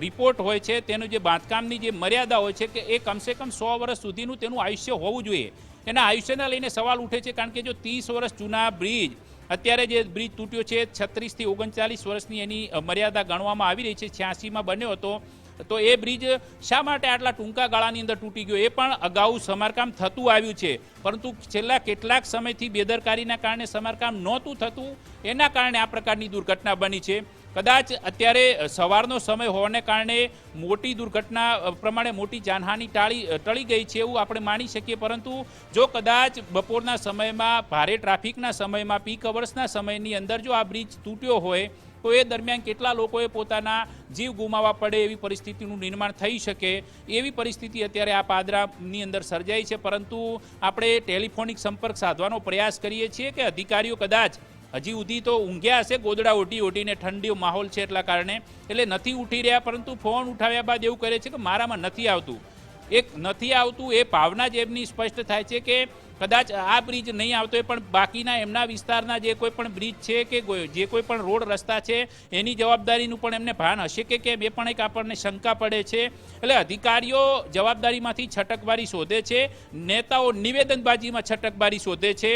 રિપોર્ટ હોય છે, તેનું જે બાંધકામની જે મર્યાદા હોય છે કે એ કમસે કમ 100 વર્ષ સુધીનું તેનું આયુષ્ય હોવું જોઈએ. એના આયુષ્યને લઈને સવાલ ઉઠે છે, કારણ કે જો 30 વર્ષ જૂના બ્રિજ, અત્યારે જે બ્રિજ તૂટ્યો છે 36 થી 39 વર્ષની એની મર્યાદા ગણવામાં આવી રહી છે, 86માં બન્યો હતો, તો એ બ્રિજ શા માટે આટલા ટૂંકા ગાળાની અંદર તૂટી ગયો? એ પણ અગાઉ સમારકામ થતું આવ્યું છે, પરંતુ છેલ્લા કેટલાક સમયથી બેદરકારીના કારણે સમારકામ નહોતું થતું, એના કારણે આ પ્રકારની દુર્ઘટના બની છે. કદાચ અત્યારે સવારનો સમય હોવાને કારણે મોટી દુર્ઘટના પ્રમાણે મોટી જાનહાનિ ટળી ગઈ છે એવું આપણે માની શકીએ, પરંતુ જો કદાચ બપોરના સમયમાં, ભારે ટ્રાફિકના સમયમાં, પીક અવર્સના સમયની અંદર જો આ બ્રિજ તૂટ્યો હોય તો એ દરમિયાન કેટલા લોકોએ પોતાના જીવ ગુમાવવા પડે એવી પરિસ્થિતિનું નિર્માણ થઈ શકે, એવી પરિસ્થિતિ અત્યારે આ પાદરાની અંદર સર્જાઈ છે. પરંતુ આપણે ટેલિફોનિક સંપર્ક સાધવાનો પ્રયાસ કરીએ છીએ કે અધિકારીઓ કદાચ હજી સુધી તો ઊંઘ્યા હશે, ગોદડા ઓઢીને, ઠંડી માહોલ છે એટલા કારણે, એટલે નથી ઉઠી રહ્યા, પરંતુ ફોન ઉઠાવ્યા બાદ એવું કરે છે કે મારામાં નથી આવતું. એક નથી આવતું એ ભાવના જ એમની સ્પષ્ટ થાય છે કે કદાચ આ બ્રિજ નહીં આવતો હોય પણ બાકીના એમના વિસ્તારના જે કોઈ પણ બ્રિજ છે કે જે કોઈ પણ રોડ રસ્તા છે એની જવાબદારીનું પણ એમને ભાન હશે કે કેમ, એ પણ એક આપણને શંકા પડે છે. એટલે અધિકારીઓ જવાબદારીમાંથી છટકબારી શોધે છે, નેતાઓ નિવેદનબાજીમાં છટકબારી શોધે છે,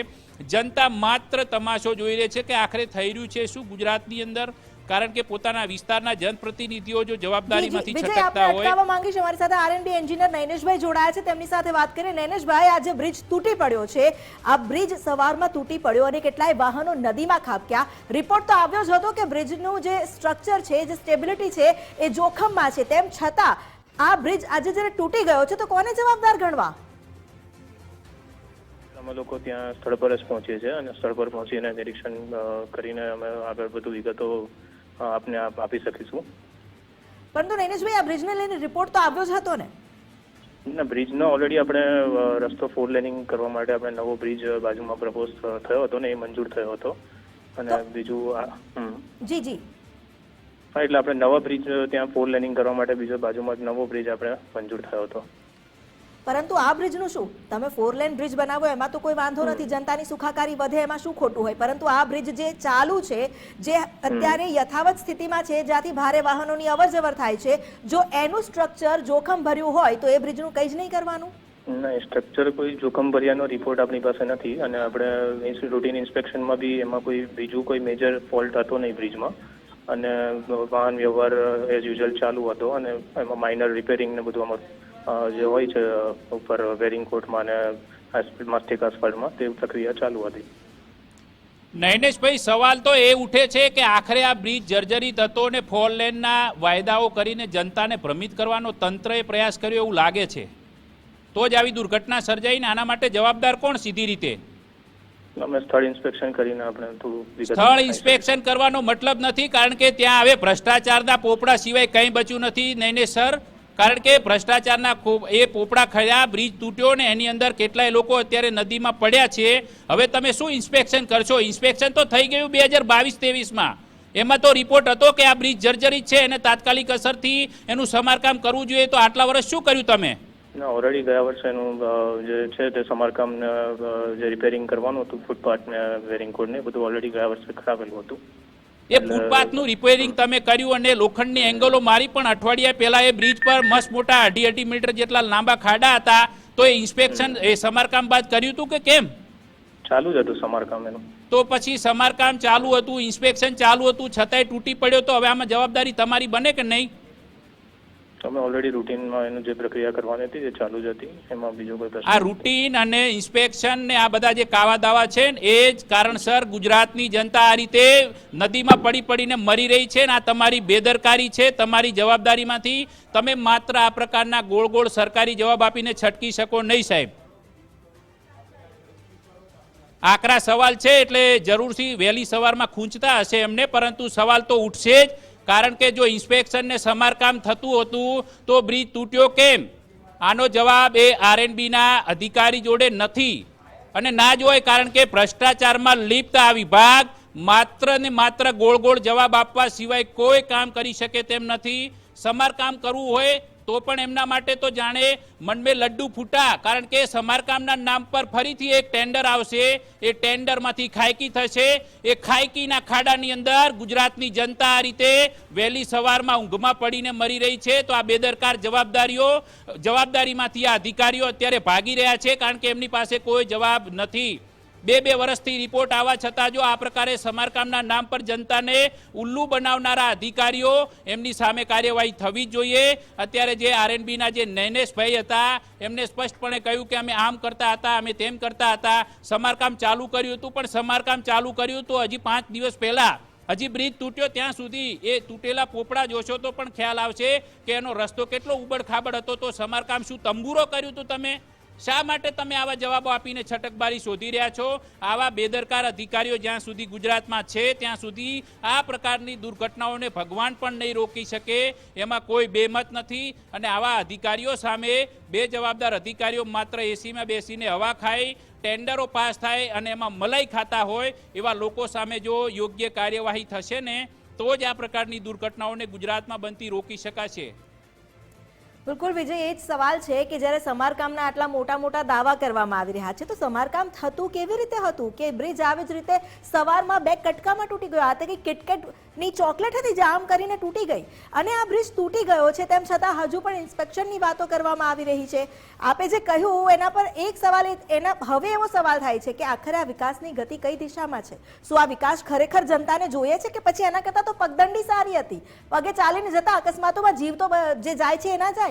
જનતા માત્ર તમાશો જોઈ રહે છે કે આખરે થઈ રહ્યું છે શું ગુજરાતની અંદર, કારણ કે પોતાના વિસ્તારના જનપ્રતિનિધિઓ જો જવાબદારીમાંથી છટકતા હોય. અટકાવવા માંગીશ, અમારી સાથે આરએનબી એન્જિનિયર નૈનેશભાઈ જોડાયા છે, તેમની સાથે વાત કરીએ. નૈનેશભાઈ, આ જે બ્રિજ તૂટી પડ્યો છે, આ બ્રિજ સવારમાં તૂટી પડ્યો અને કેટલાય વાહનો નદીમાં ખાબક્યા. રિપોર્ટ તો આવ્યો જ હતો કે બ્રિજનું જે સ્ટ્રક્ચર છે, જે સ્ટેબિલિટી છે એ જોખમમાં છે, તેમ છતાં આ બ્રિજ આજે જ્યારે તૂટી ગયો છે તો કોને જવાબદાર ગણવા? અમે લોકો ત્યાં સ્થળ પર જ પહોંચીએ છીએ અને સ્થળ પર પહોંચીને નિરીક્ષણ કરીને અમે આગળ બધું વિગતો આપને આપી શકીશું. પરંતુ નૈનેશભાઈ, આ બ્રિજને લઈને રિપોર્ટ તો આવ્યો જ હતો ને? ના, બ્રિજનો ઓલરેડી આપણે રસ્તો 4 લેનિંગ કરવા માટે આપણે નવો બ્રિજ બાજુમાં પ્રપોઝ થયો હતો ને એ મંજૂર થયો હતો. અને બીજું જી એટલે આપણે નવા બ્રિજ ત્યાં 4 લેનિંગ કરવા માટે બીજો બાજુમાં નવો બ્રિજ આપણે મંજૂર થયો હતો. પરંતુ આ બ્રિજનું શું? તમે 4 લેન બ્રિજ બનાવો એમાં તો કોઈ વાંધો નથી, જનતાની સુખાકારી વધે એમાં શું ખોટું હોય, પરંતુ આ બ્રિજ જે ચાલુ છે, જે અત્યારે યથાવત સ્થિતિમાં છે, જ્યાંથી ભારે વાહનોની અવરજવર થાય છે, જો એનું સ્ટ્રક્ચર જોખમ ભર્યું હોય તો એ બ્રિજનું કંઈ જ નહીં કરવાનું? ના, સ્ટ્રક્ચર કોઈ જોખમ ભર્યાનો રિપોર્ટ આપણી પાસે નથી અને આપણે રૂટીન ઇન્સ્પેક્શનમાં બી એમાં કોઈ બીજું કોઈ મેજર ફોલ્ટ હતો નહીં બ્રિજમાં, અને વાહન વ્યવહાર એઝ યુઝ્યુઅલ ચાલુ હતો અને એમાં માઇનર રિપેરિંગ ને બધું અમારું જે હોય છે ઉપર વેરિંગ કોટમાં અને માસ્ટિક આસફાલ્ટમાં તે પ્રક્રિયા ચાલુ હતી. નૈનેશભાઈ, સવાલ તો એ ઉઠે છે કે આખરે આ બ્રિજ જર્જરિત હતો ને 4 લેનના વાયદાઓ કરીને જનતાને ભ્રમિત કરવાનો તંત્રએ પ્રયાસ કર્યો એવું લાગે છે, તો જ આવી દુર્ઘટના સર્જાઈને આના માટે જવાબદાર કોણ સીધી રીતે? અમે સ્થળ ઇન્સ્પેક્શન કરીને આપણે થોડું સ્થળ ઇન્સ્પેક્શન કરવાનો મતલબ નથી, કારણ કે ત્યાં હવે ભ્રષ્ટાચારના પોપડા સિવાય કંઈ બચ્યું નથી. નૈનેશ સર, કારણ કે ભ્રષ્ટાચારના એ પોપડા ખર્યા, બ્રિજ તૂટ્યો ને એની અંદર કેટલાય લોકો અત્યારે નદીમાં પડ્યા છે. હવે તમે શું ઇન્સ્પેક્શન કરશો? ઇન્સ્પેક્શન તો થઈ ગયું 2022-23માં. એમાં તો રિપોર્ટ હતો કે આ બ્રિજ જર્જરિત છે અને તાત્કાલિક અસરથી એનું સમારકામ કરવું જોઈએ. તો આટલા વર્ષ શું કર્યું તમે? ઓલરેડી ગયા વર્ષે એનું જે છે તે સમારકામ જે રિપેરિંગ કરવાનું હતું, ફૂટપાથ ને વેરિંગ ને બધું ઓલરેડી ગયા વર્ષે કરાવેલું હતું. એ ફૂટપાથનું રિપેરિંગ તમે કર્યું અને લોખંડની એંગલો મારી, પણ અઠવાડિયા પહેલા એ બ્રિજ પર મસ્ત મોટા 2.5 મીટર જેટલા લાંબા ખાડા હતા. તો એ ઇન્સ્પેક્શન એ સમારકામ બાદ કર્યું હતું કે કેમ? ચાલુ જ હતું સમારકામ એનું. તો પછી સમારકામ ચાલુ હતું, ઇન્સ્પેક્શન ચાલુ હતું, છતાંય તૂટી પડ્યો. તો હવે આમાં જવાબદારી તમારી બને કે નહીં? અમે ઓલરેડી રૂટીનમાં એનું જે પ્રક્રિયા કરવાની હતી એ ચાલુ જ હતી, એમાં બીજો કોઈ પ્રશ્ન. આ રૂટીન અને ઇન્સ્પેક્શન ને આ બધા જે કાવા દાવા છે ને એ જ કારણસર ગુજરાતની જનતા આ રીતે નદીમાં પડી પડીને મરી રહી છે. ને આ તમારી બેદરકારી છે. તમારી જવાબદારીમાંથી તમે માત્ર આ પ્રકારના ગોળ ગોળ સરકારી જવાબ આપીને છટકી શકો નહીં સાહેબ. આકરા સવાલ છે એટલે જરૂરથી વહેલી સવારમાં ખૂંચતા હશે એમને, પરંતુ સવાલ તો ઉઠશે જ. કારણ કે જો ઇન્સ્પેક્શન ને સમારકામ થતું હતું તો બ્રિજ તૂટ્યો કેમ? આનો જવાબ એ આરએનબીના અધિકારી જોડે નથી અને ના જ હોય, કારણ કે ભ્રષ્ટાચારમાં લિપ્ત આ વિભાગ માત્ર ને માત્ર ગોળ ગોળ જવાબ આપવા સિવાય કોઈ કામ કરી શકે તેમ નથી. સમારકામ કરવું હોય તો પણ એમના માટે તો જાણે મનમે લડ્ડુ ફૂટા, કારણ કે સમારકામના નામ પર ફરીથી એક ટેન્ડર આવશે. એ ટેન્ડરમાંથી ખાયકી થશે. એ ખાયકીના ખાડાની અંદર ગુજરાતની જનતા આ રીતે વહેલી સવારમાં ઊંઘમાં પડીને મરી રહી છે. તો આ બેદરકાર જવાબદારીમાંથી આ અધિકારીઓ અત્યારે ભાગી રહ્યા છે, કારણ કે એમની પાસે કોઈ જવાબ નથી. 2 વર્ષથી રિપોર્ટ આવવા છતાં જો આ પ્રકારે સમારકામના નામ પર જનતાને ઉલ્લુ બનાવનારા અધિકારીઓ, એમની સામે કાર્યવાહી થવી જ જોઈએ. અત્યારે જે આરએનબીના જે નૈનેશભાઈ હતા એમને સ્પષ્ટપણે કહ્યું કે અમે આમ કરતા હતા, અમે તેમ કરતા હતા. સમારકામ ચાલુ કર્યું હતું, પણ સમારકામ ચાલુ કર્યું તો હજી 5 દિવસ પહેલા હજી બ્રિજ તૂટ્યો ત્યાં સુધી એ તૂટેલા પોપડા જોશો તો પણ ખ્યાલ આવશે કે એનો રસ્તો કેટલો ઉબડ ખાબડ હતો. તો સમારકામ શું તંબુરો કર્યું હતું તમે? શા માટે તમે આવા જવાબો આપીને છટકબારી શોધી રહ્યા છો? આવા બેદરકાર અધિકારીઓ જ્યાં સુધી ગુજરાતમાં છે ત્યાં સુધી આ પ્રકારની દુર્ઘટનાઓને ભગવાન પણ નહીં રોકી શકે, એમાં કોઈ બેમત નથી. અને આવા અધિકારીઓ સામે બેજવાબદાર અધિકારીઓ માત્ર એસીમાં બેસીને હવા ખાય, ટેન્ડરો પાસ થાય અને એમાં મલાઈ ખાતા હોય એવા લોકો સામે જો યોગ્ય કાર્યવાહી થશે ને તો જ આ પ્રકારની દુર્ઘટનાઓને ગુજરાતમાં બનતી રોકી શકાશે. બિલકુલ વિજય, એ જ સવાલ છે કે જ્યારે સમારકામના આટલા મોટા મોટા દાવા કરવામાં આવી રહ્યા છે તો સમારકામ થતું કેવી રીતે હતું કે બ્રિજ આવી જ રીતે સવારમાં 2 કટકામાં તૂટી ગયો? આ કે કિટકેટની ચોકલેટ હતી જે આમ કરીને તૂટી ગઈ અને આ બ્રિજ તૂટી ગયો છે, તેમ છતાં હજુ પણ ઇન્સ્પેક્શનની વાતો કરવામાં આવી રહી છે. આપે જે કહ્યું એના પર એક સવાલ હવે એવો સવાલ થાય છે કે આખરે આ વિકાસની ગતિ કઈ દિશામાં છે? શું આ વિકાસ ખરેખર જનતાને જોઈએ છે કે પછી એના કરતાં તો પગદંડી સારી હતી? પગે ચાલીને જતા અકસ્માતોમાં જીવ તો જે જાય છે એના જાય.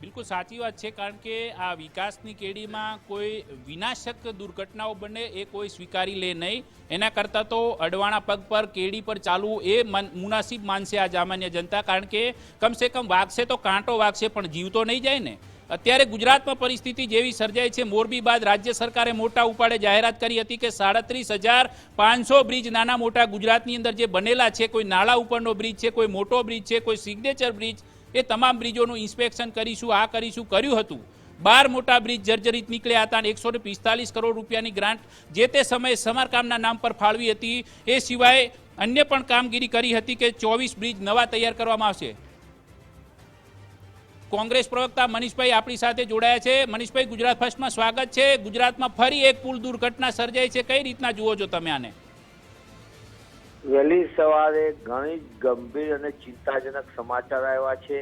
બિલકુલ સાચી વાત છે, કારણ કે આ વિકાસની કેડીમાં કોઈ વિનાશક દુર્ઘટનાઓ બને એ કોઈ સ્વીકારી લે નહીં. એના કરતાં તો અડવાણા પગ પર કેડી પર ચાલવું એ મુનાસિબ માનશે આ સામાન્ય જનતા, કારણ કે કમસે કમ વાગશે તો કાંટો વાગશે પણ જીવ તો નહીં જાય ને. અત્યારે ગુજરાતમાં પરિસ્થિતિ જેવી સર્જાઈ છે, મોરબી બાદ રાજ્ય સરકારે મોટા ઉપાડે જાહેરાત કરી હતી કે 37,500 બ્રિજ નાના મોટા ગુજરાતની અંદર જે બનેલા છે, કોઈ નાળા ઉપરનો બ્રિજ છે, કોઈ મોટો બ્રિજ છે, કોઈ સિગ્નેચર બ્રિજ, એ તમામ બ્રિજોનું ઇન્સ્પેક્શન કરીશું, આ કરીશું, કર્યું હતું. 12 મોટા બ્રિજ જર્જરિત નીકળ્યા હતા અને 145 કરોડ રૂપિયાની ગ્રાન્ટ જે તે સમયે સમારકામના નામ પર ફાળવી હતી. એ સિવાય અન્ય પણ કામગીરી કરી હતી કે 24 બ્રિજ નવા તૈયાર કરવામાં આવશે. કોંગ્રેસ પ્રવક્તા મનીષભાઈ આપણી સાથે જોડાયા છે. મનીષભાઈ, ગુજરાત ફર્સ્ટમાં સ્વાગત છે. ગુજરાતમાં ફરી એક પુલ દુર્ઘટના સર્જાઈ છે, કઈ રીતના જુઓ છો તમે આને? વહેલી સવારે ઘણી ગંભીર અને ચિંતાજનક સમાચાર આવ્યા છે.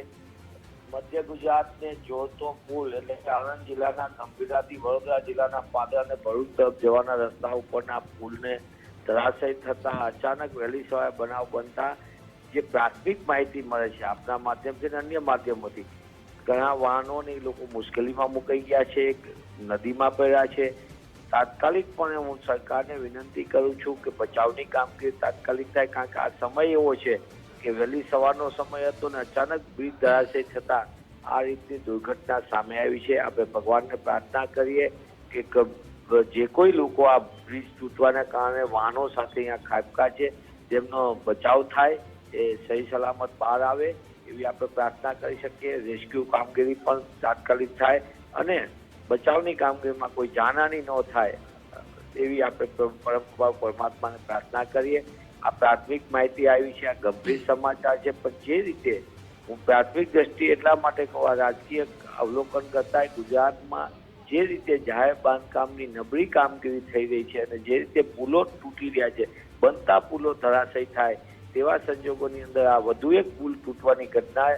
મધ્ય ગુજરાતને જોડતો પુલ એટલે કે આણંદ જિલ્લાના ગંભીરાથી વડોદરા જિલ્લાના પાદર અને ભરૂચ તરફ જવાના રસ્તા ઉપરના પુલને ધરાશયી થતા અચાનક વહેલી સવારે બનાવ બનતા જે પ્રાથમિક માહિતી મળે છે આપના માધ્યમથી અને અન્ય માધ્યમોથી, ઘણા વાહનોને લોકો મુશ્કેલીમાં મુકાઈ ગયા છે, નદીમાં પડ્યા છે. તાત્કાલિકપણે હું સરકારને વિનંતી કરું છું કે બચાવની કામગીરી તાત્કાલિક થાય, કારણ કે આ સમય એવો છે કે વહેલી સવારનો સમય હતો ને અચાનક બ્રિજ ધરાશયી થતા આ રીતની દુર્ઘટના સામે આવી છે. આપણે ભગવાનને પ્રાર્થના કરીએ કે જે કોઈ લોકો આ બ્રિજ તૂટવાના કારણે વાહનો સાથે અહીંયા ખાબકા છે તેમનો બચાવ થાય, એ સહી સલામત બહાર આવે એવી આપણે પ્રાર્થના કરી શકીએ. રેસ્ક્યુ કામગીરી પણ તાત્કાલિક થાય અને બચાવની કામગીરીમાં કોઈ જાનહાની ન થાય એવી આપણે પરમાત્માને પ્રાર્થના કરીએ. આ પ્રાથમિક માહિતી આવી છે, આ ગંભીર સમાચાર છે, પણ જે રીતે હું પ્રાથમિક દ્રષ્ટિએ એટલા માટે કહું, આ રાજકીય અવલોકન કરતા ગુજરાતમાં જે રીતે જાહેર બાંધકામની નબળી કામગીરી થઈ રહી છે અને જે રીતે પુલો તૂટી રહ્યા છે, બનતા પુલો ધરાશયી થાય તેવા સંજોગોની અંદર આ વધુ એક પુલ તૂટવાની ઘટના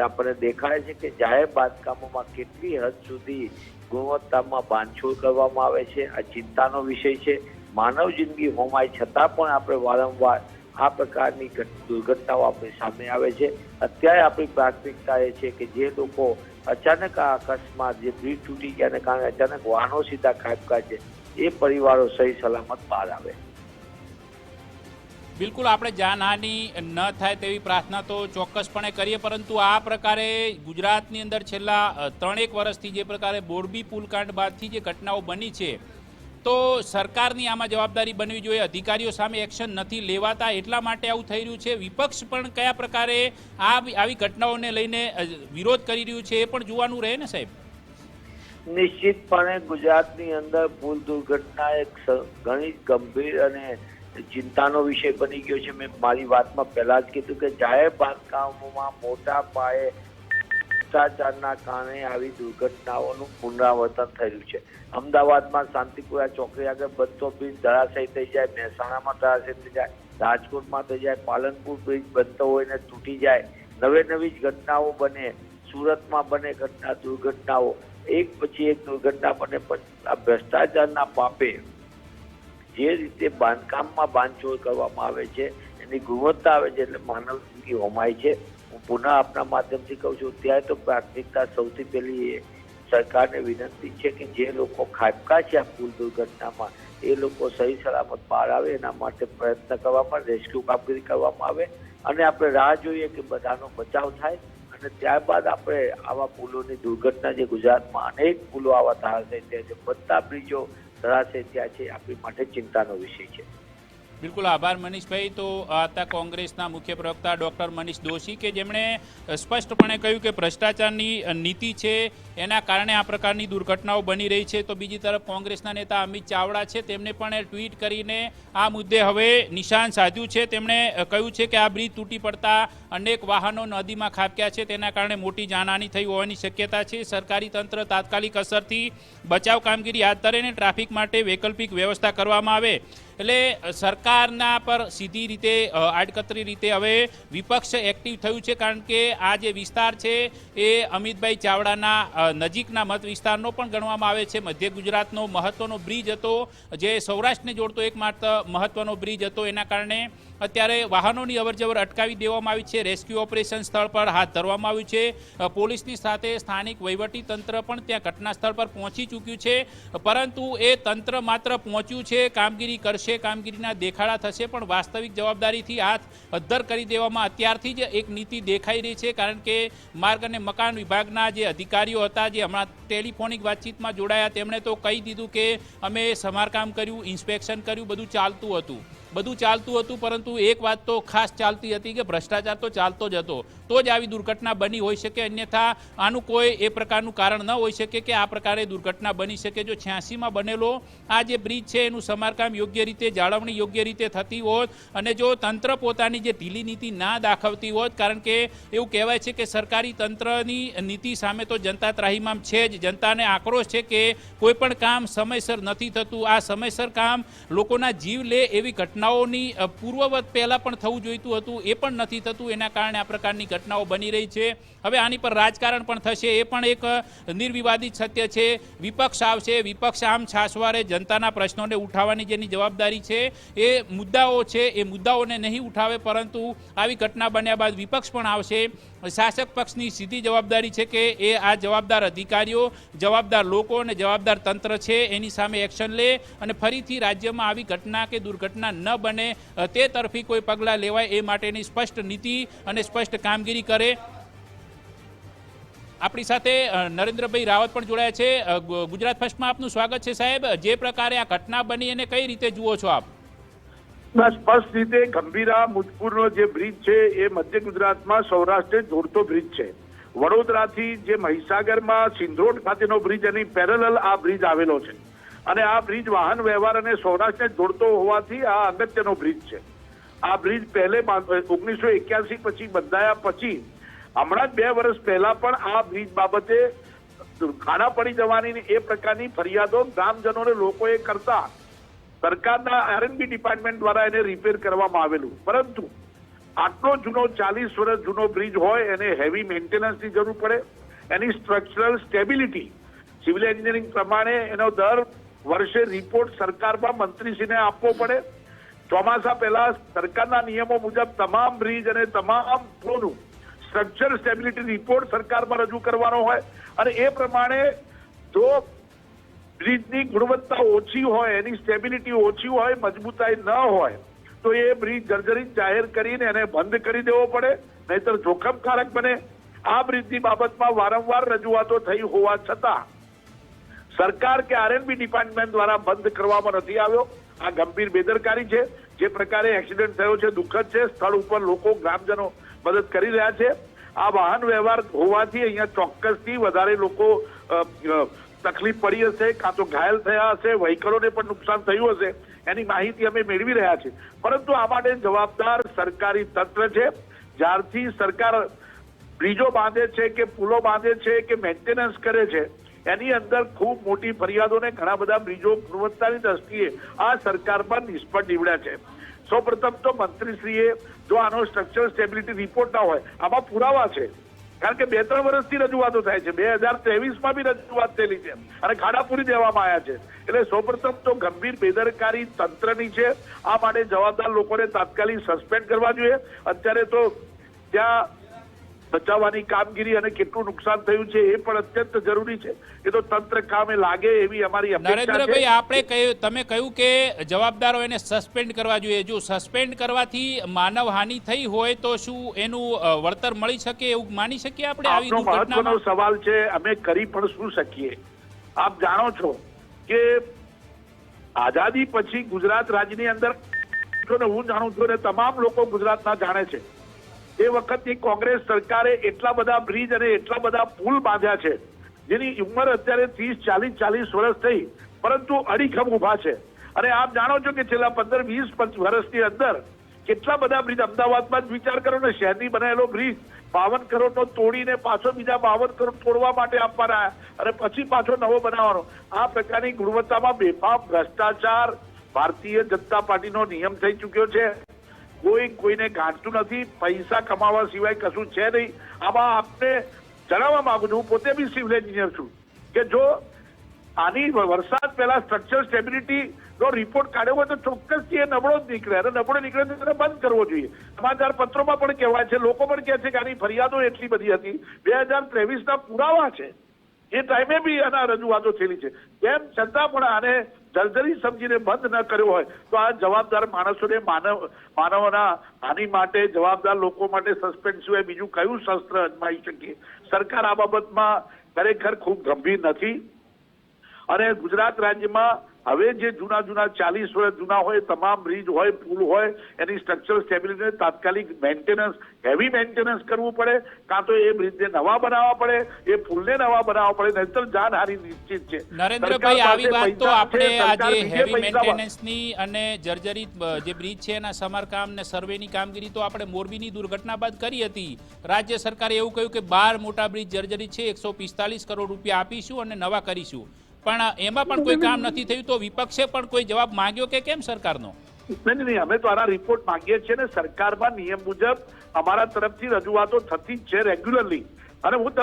આપણને દેખાય છે કે જાહેર બાંધકામોમાં કેટલી હદ સુધી ગુણવત્તામાં બાંધછોડ કરવામાં આવે છે. આ ચિંતાનો વિષય છે. માનવ જિંદગી હોમાય છતાં પણ આપણે વારંવાર આ પ્રકારની દુર્ઘટનાઓ આપણી સામે આવે છે. અત્યારે આપણી પ્રાથમિકતા એ છે કે જે લોકો અચાનક આ અકસ્માત, જે બ્રિજ તૂટી ગયાને કારણે અચાનક વાહનો સીધા ખાબક્યા છે, એ પરિવારો સહી સલામત બહાર આવે. બિલકુલ, આપણે જાનહાની ન થાય તેવી પ્રાર્થના તો ચોક્કસપણે કરીએ, પરંતુ આ પ્રકારે ગુજરાતની અંદર છેલ્લા 3-1 વર્ષથી જે પ્રકારે બોરબી પુલકાંડ બાદથી જે ઘટનાઓ બની છે, તો સરકારની આમાં જવાબદારી બનવી જોઈએ. અધિકારીઓ સામે એક્શન નથી લેવાતા, એટલા માટે આવું થઈ રહ્યું છે. વિપક્ષ પણ કયા પ્રકારે આવી ઘટનાઓને લઈને વિરોધ કરી રહ્યું છે એ પણ જોવાનું રહે ને સાહેબ. નિશ્ચિતપણે ગુજરાતની અંદર પુલ દુર્ઘટના એક ઘણી ગંભીર અને ચિંતાનો વિષય બની ગયો છે. મેં મારી વાતમાં પહેલા જ કીધું કે જાહેર બાંધકામોમાં મોટા પાયે ભ્રષ્ટાચારના કારણે આવી દુર્ઘટનાઓનું પુનરાવર્તન થયું છે. અમદાવાદમાં શાંતિપુરા ચોકડી આગળ બનતો બ્રિજ ધરાશયી થઈ જાય, મહેસાણામાં ધરાશયી થઈ જાય, રાજકોટમાં થઈ જાય, પાલનપુર બ્રિજ બનતો હોય ને તૂટી જાય, નવી જ ઘટનાઓ બને, સુરતમાં બને દુર્ઘટનાઓ, એક પછી એક દુર્ઘટના બને. પણ આ ભ્રષ્ટાચારના પાપે જે રીતે બાંધકામમાં બાંધછોડ કરવામાં આવે છે, એની ગુણવત્તા આવે છે, એટલે માનવ જિંદગી હોમાય છે. હું પુનઃ આપના માધ્યમથી કહું છું, ત્યારે તો પ્રાથમિકતા સૌથી પહેલી સરકારને વિનંતી છે કે જે લોકો ખાબકા છે આ પુલ દુર્ઘટનામાં, એ લોકો સહી સલામત બહાર આવે, એના માટે પ્રયત્ન કરવામાં, રેસ્ક્યુ કામગીરી કરવામાં આવે અને આપણે રાહ જોઈએ કે બધાનો બચાવ થાય અને ત્યારબાદ આપણે આવા પુલોની દુર્ઘટના, જે ગુજરાતમાં અનેક પુલો આવા ધરાશયી થયા છે, બધા બ્રિજો ધરાશયી થયા છે, આપણી માટે ચિંતાનો વિષય છે. બિલકુલ, આભાર મનીષભાઈ. તો આ હતા કોંગ્રેસના મુખ્ય પ્રવક્તા ડૉક્ટર મનીષ દોશી, કે જેમણે સ્પષ્ટપણે કહ્યું કે ભ્રષ્ટાચારની નીતિ છે એના કારણે આ પ્રકારની દુર્ઘટનાઓ બની રહી છે. તો બીજી તરફ કોંગ્રેસના નેતા અમિત ચાવડા છે, તેમને પણ ટ્વીટ કરીને આ મુદ્દે હવે નિશાન સાધ્યું છે. તેમણે કહ્યું છે કે આ બ્રિજ તૂટી પડતા અનેક વાહનો નદીમાં ખાબક્યા છે, તેના કારણે મોટી જાનહાની થઈ હોવાની શક્યતા છે. સરકારી તંત્ર તાત્કાલિક અસરથી બચાવ કામગીરી હાથ ધરે અને ટ્રાફિક માટે વૈકલ્પિક વ્યવસ્થા કરવામાં આવે. એટલે સરકારના પર સીધી રીતે આડકતરી રીતે હવે વિપક્ષ એક્ટિવ થયું છે, કારણ કે આ જે વિસ્તાર છે એ અમિતભાઈ ચાવડાના નજીકના મત વિસ્તારનો પણ ગણવામાં આવે છે. મધ્ય ગુજરાતનો મહત્વનો બ્રિજ હતો, જે સૌરાષ્ટ્રને જોડતો એકમાત્ર મહત્વનો બ્રિજ હતો. એના કારણે અત્યારે વાહનોની અવરજવર અટકાવી દેવામાં આવી છે. રેસ્ક્યુ ઓપરેશન સ્થળ પર હાથ ધરવામાં આવ્યું છે. પોલીસની સાથે સ્થાનિક વહીવટી તંત્ર પણ ત્યાં ઘટના સ્થળ પર પહોંચી ચૂક્યું છે, પરંતુ એ તંત્ર માત્ર પહોંચ્યું છે, કામગીરી કરશે, કામગીરીના દેખાડા થશે, પણ વાસ્તવિક જવાબદારીથી હાથ અદ્ધર કરી દેવામાં અત્યારથી જ એક નીતિ દેખાઈ રહી છે. કારણ કે માર્ગ અને મકાન વિભાગના જે અધિકારીઓ હતા, જે હમણાં ટેલિફોનિક વાતચીતમાં જોડાયા, તેમણે તો કહી દીધું કે અમે સમારકામ કર્યું, ઇન્સ્પેક્શન કર્યું, બધું ચાલતું હતું, પરંતુ એક વાત તો ખાસ ચાલતી હતી કે ભ્રષ્ટાચાર તો ચાલતો જ હતો, તો જ આવી દુર્ઘટના બની હોઈ શકે. અન્યથા આનું કોઈ એ પ્રકારનું કારણ ન હોઈ શકે કે આ પ્રકારે દુર્ઘટના બની શકે. જો 86માં બનેલો આ જે બ્રિજ છે એનું સમારકામ યોગ્ય રીતે, જાળવણી યોગ્ય રીતે થતી હોત અને જો તંત્ર પોતાની જે ઢીલી નીતિ ના દાખવતી હોત, કારણ કે એવું કહેવાય છે કે સરકારી તંત્રની નીતિ સામે તો જનતા ત્રાહિમામ છે જ. જનતાને આક્રોશ છે કે કોઈ પણ કામ સમયસર નથી થતું. આ સમયસર કામ લોકોના જીવ લે એવી ઘટનાઓની પૂર્વવત પહેલાં પણ થવું જોઈતું હતું, એ પણ નથી થતું. એના કારણે આ પ્રકારની ઘટનાઓ બની રહી છે. હવે આની પર રાજકારણ પણ થશે, એ પણ એક નિર્વિવાદિત સત્ય છે. વિપક્ષ આવશે, વિપક્ષ આમ છાસવારે જનતાના પ્રશ્નોને ઉઠાવવાની જેની જવાબદારી છે, એ મુદ્દાઓ છે, એ મુદ્દાઓને નહીં ઉઠાવે, પરંતુ આવી ઘટના બન્યા બાદ વિપક્ષ પણ આવશે. શાસક પક્ષની સીધી જવાબદારી છે કે એ આ જવાબદાર અધિકારીઓ, જવાબદાર લોકો અને જવાબદાર તંત્ર છે એની સામે એક્શન લે અને ફરીથી રાજ્યમાં આવી ઘટના કે દુર્ઘટના ન બને તે તરફી કોઈ પગલાં લેવાય એ માટેની સ્પષ્ટ નીતિ અને સ્પષ્ટ કામગીરી કરે. આપણી સાથે નરેન્દ્રભાઈ રાવત પણ જોડાયા છે. ગુજરાત ફર્સ્ટમાં આપનું સ્વાગત છે સાહેબ. જે પ્રકારે આ ઘટના બની એને કઈ રીતે જુઓ છો આપ? સ્પષ્ટ રીતે ગંભીરા મુજપુરનો જે બ્રિજ છે એ મધ્ય ગુજરાતમાં સૌરાષ્ટ્રને જોડતો બ્રિજ છે. વડોદરાથી જે મહીસાગરમાં સિંધરોડ ખાતેનો બ્રિજ એની પેરેલલ આ બ્રિજ આવેલો છે અને આ બ્રિજ વાહન વ્યવહાર અને સૌરાષ્ટ્રને જોડતો હોવાથી આ અગત્યનો બ્રિજ છે. આ બ્રિજ પહેલે 1981 પછી બંધાયા પછી હમણાં જ 2 વર્ષ પહેલા પણ આ બ્રિજ બાબતે ખાડા પડી જવાની એ પ્રકારની ફરિયાદો ગ્રામજનોને લોકોએ કરતા સરકારના આરએનબી ડિપાર્ટમેન્ટ દ્વારા એને રિપેર કરવામાં આવેલું, પરંતુ આટલો જૂનો 40 વર્ષ જૂનો બ્રિજ હોય એને હેવી મેન્ટેનન્સની જરૂર પડે. એની સ્ટ્રક્ચરલ સ્ટેબિલિટી સિવિલ એન્જિનિયરિંગ પ્રમાણે એનો દર વર્ષે રિપોર્ટ સરકારમાં મંત્રીશ્રીને આપવો પડે. ચોમાસા પહેલા સરકારના નિયમો મુજબ તમામ બ્રિજ અને તમામ પુલોનું સ્ટ્રક્ચર સ્ટેબિલિટી રિપોર્ટ સરકારમાં રજૂ કરવાનો હોય અને એ પ્રમાણે જો બ્રિજની ગુણવત્તા ઓછી હોય, એની સ્ટેબિલિટી ઓછી હોય, મજબૂતાઈ ન હોય તો એ બ્રિજ જર્જરિત જાહેર કરીને એને બંધ કરી દેવો પડે, નહીતર જોખમકારક બને. આ બ્રિજની બાબતમાં વારંવાર રજૂઆતો થઈ હોવા છતાં સરકાર કે આરએનબી ડિપાર્ટમેન્ટ દ્વારા બંધ કરવામાં નથી આવ્યો. આ ગંભીર બેદરકારી છે. જે પ્રકારે એક્સિડન્ટ થયો છે દુઃખદ છે. સ્થળ ઉપર લોકો ગ્રામજનો મદદ કરી રહ્યા છે. આ વાહન વ્યવહાર હોવાથી અહીંયા ચોક્કસથી વધારે લોકો તકલીફ પડી હશે, કાં તો ઘાયલ થયા હશે, વ્હીકલોને પણ નુકસાન થયું હશે, એની માહિતી અમે મેળવી રહ્યા છીએ. પરંતુ આ માટે જવાબદાર સરકારી તંત્ર છે. જ્યારથી સરકાર બ્રિજો બાંધે છે કે પુલો બાંધે છે કે મેન્ટેનન્સ કરે છે એની અંદર ખૂબ મોટી ફરિયાદોને ઘણા બધા બ્રિજો ગુણવત્તાની દ્રષ્ટિએ આ સરકાર પર નિષ્ફળ નીવડ્યા છે. સૌપ્રથમ તો મંત્રીશ્રીએ જો આનો સ્ટ્રક્ચર સ્ટેબિલિટી રિપોર્ટ ના હોય, આમાં પુરાવા છે, કારણ કે 2-3 વર્ષથી રજૂઆતો થાય છે. 2023માં બી રજૂઆત થયેલી છે અને ખાડા પૂરી દેવામાં આવ્યા છે. એટલે સૌપ્રથમ તો ગંભીર બેદરકારી તંત્રની છે. આ માટે જવાબદાર લોકોને તાત્કાલિક સસ્પેન્ડ કરવા જોઈએ. અત્યારે તો ત્યાં બચાવવાની કામગીરી અને કેટલું નુકસાન થયું છે એ પણ અત્યંત જરૂરી છે. એ તો તંત્ર કામે લાગે એવી અમારી અપેક્ષા છે. નરેન્દ્રભાઈ, આપણે તમે કહ્યું કે જવાબદારો એને સસ્પેન્ડ કરવા જોઈએ. જો સસ્પેન્ડ કરવાથી માનવહાનિ થઈ હોય તો શું એનું વળતર મળી શકે એવું માની શકીએ આપણે? આવી મહત્વનો સવાલ છે. અમે કરી પણ શું શકીએ? આપ જાણો છો કે આઝાદી પછી ગુજરાત રાજ્યની અંદર હું જાણું છું અને તમામ લોકો ગુજરાતના જાણે છે, એ વખતની કોંગ્રેસ સરકારે એટલા બધા બ્રિજ અને એટલા બધા પુલ બાંધ્યા છે જેની ઉંમર અત્યારે 30-40 વર્ષ થઈ, પરંતુ અડીખમ ઉભા છે. અને આપ જાણો છો કે છેલ્લા 15-20 વર્ષની અંદર કેટલા બધા બ્રિજ અમદાવાદમાં જ વિચાર કરો ને, શહેરની બનાવેલો બ્રિજ 52 કરોડનો તોડીને પાછો બીજા 52 કરોડ તોડવા માટે આપવાના અને પછી પાછો નવો બનાવવાનો. આ પ્રકારની ગુણવત્તામાં બેફામ ભ્રષ્ટાચાર ભારતીય જનતા પાર્ટીનો નિયમ થઈ ચુક્યો છે. કોઈને ગાંઠતું નથી. પૈસા કમાવા સિવાય કશું છે નહીં. આમાં આપને જણાવવા માંગુ છું, હું પોતે બી સિવિલ એન્જિનિયર છું, કે જો આની વરસાદ પહેલા સ્ટ્રક્ચર સ્ટેબિલિટી નો રિપોર્ટ કાઢ્યો હોય તો ચોક્કસથી એ નબળો જ નીકળે અને નબળો નીકળે તો તેને બંધ કરવો જોઈએ. સમાચાર પત્રોમાં પણ કહેવાય છે, લોકો પણ કહે છે કે આની ફરિયાદો એટલી બધી હતી. 2023ના પુરાવા છે, એ ટાઈમે બી આના રજૂઆતો થયેલી છે. તેમ છતાં પણ આને જર્જરી સમજીને બંધ ન કર્યો હોય તો આ જવાબદાર માણસોને માનવના હાનિ માટે જવાબદાર લોકો માટે સસ્પેન્ડ સિવાય બીજું કયું શસ્ત્ર અજમાઈ શકીએ? સરકાર આ બાબતમાં ખરેખર ખૂબ ગંભીર નથી. અને ગુજરાત રાજ્યમાં હવે જે જૂના 40 વર્ષ જૂના હોય તમામ બ્રિજ હોય પુલ હોય એની સ્ટ્રક્ચરલ સ્ટેબિલિટી તાત્કાલિક મેન્ટેનન્સ, હેવી મેન્ટેનન્સ કરવું પડે, કાં તો એ બ્રિજને નવા બનાવવા પડે, એ પુલને નવા બનાવવા પડે, નહીતર જાનહાનિ નિશ્ચિત છે. નરેન્દ્રભાઈ, આવી વાત તો આપણે આજે હેવી મેન્ટેનન્સની અને જર્જરિત જે બ્રિજ છે એના સમારકામ ને સર્વેની કામગીરી તો આપણે મોરબીની દુર્ઘટના બાદ કરી હતી. રાજ્ય સરકારે એવું કહ્યું કે 12 મોટા બ્રિજ જર્જરિત છે, 145 કરોડ રૂપિયા આપીશું અને નવા કરીશું, પણ એમાં પણ કોઈ કામ નથી થયું. તો વિપક્ષે પણ કોઈ જવાબ માંગ્યો કે કેમ સરકારનો? નહીં, અમે તો આના રિપોર્ટ માંગીએ છીએ ને સરકારમાં નિયમ મુજબ અમારા તરફથી રજૂઆતો થતી જ છે રેગ્યુલરલી. અને હું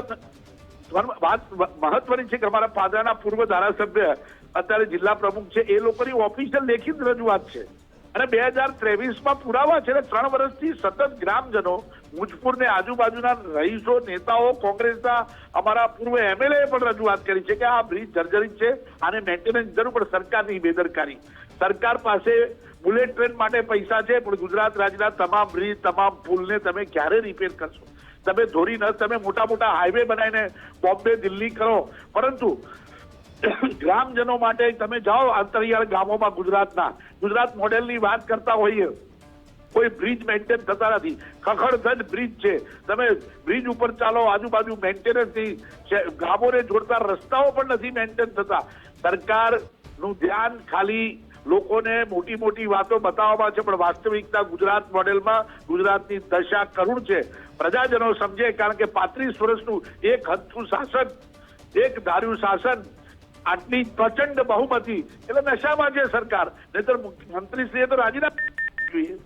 વાત મહત્વની છે કે અમારા પાદરાના પૂર્વ ધારાસભ્ય અત્યારે જિલ્લા પ્રમુખ છે, એ લોકોની ઓફિશિયલ લેખિત રજૂઆત છે અને 2023માં પુરાવા છે. 3 વર્ષથી સતત ગ્રામજનો મુજપુર ને આજુબાજુના રહીશો, નેતાઓ, કોંગ્રેસના અમારા પૂર્વ એમએલએ પણ રજૂઆત કરી છે કે આ બ્રિજ જર્જરિત છે, આને મેન્ટેનન્સ જરૂર, પણ સરકારની બેદરકારી. સરકાર પાસે બુલેટ ટ્રેન માટે પૈસા છે, પણ ગુજરાત રાજ્યના તમામ બ્રિજ તમામ પુલને તમે ક્યારે રિપેર કરશો? તમે ધોરી ન, તમે મોટા હાઈવે બનાવીને બોમ્બે દિલ્હી કરો, પરંતુ ગ્રામજનો માટે તમે જાઓ અંતરિયાળ ગામોમાં ગુજરાત મોડેલની વાત કરતા હોઈએ, કોઈ બ્રિજ મેન્ટેન થતા નથી, ખખડધજ બ્રિજ છે, તમે બ્રિજ ઉપર ચાલો આજુબાજુ મેન્ટેનન્સ નહીં, ગામોને જોડતા રસ્તાઓ પણ નથી મેન્ટેન થતા. સરકારનું ધ્યાન ખાલી લોકોને મોટી મોટી વાતો બતાવવામાં છે, પણ વાસ્તવિકતા ગુજરાત મોડેલમાં ગુજરાતની દશા કરુણ છે. પ્રજાજનો સમજે, કારણ કે 35 વર્ષનું એક હથું શાસન, એક ધાર્યું શાસન, આટલી પ્રચંડ બહુમતી, એટલે નશામાં છે સરકાર. નહીતર મંત્રીશ્રીએ તો રાજીનામું જોઈએ.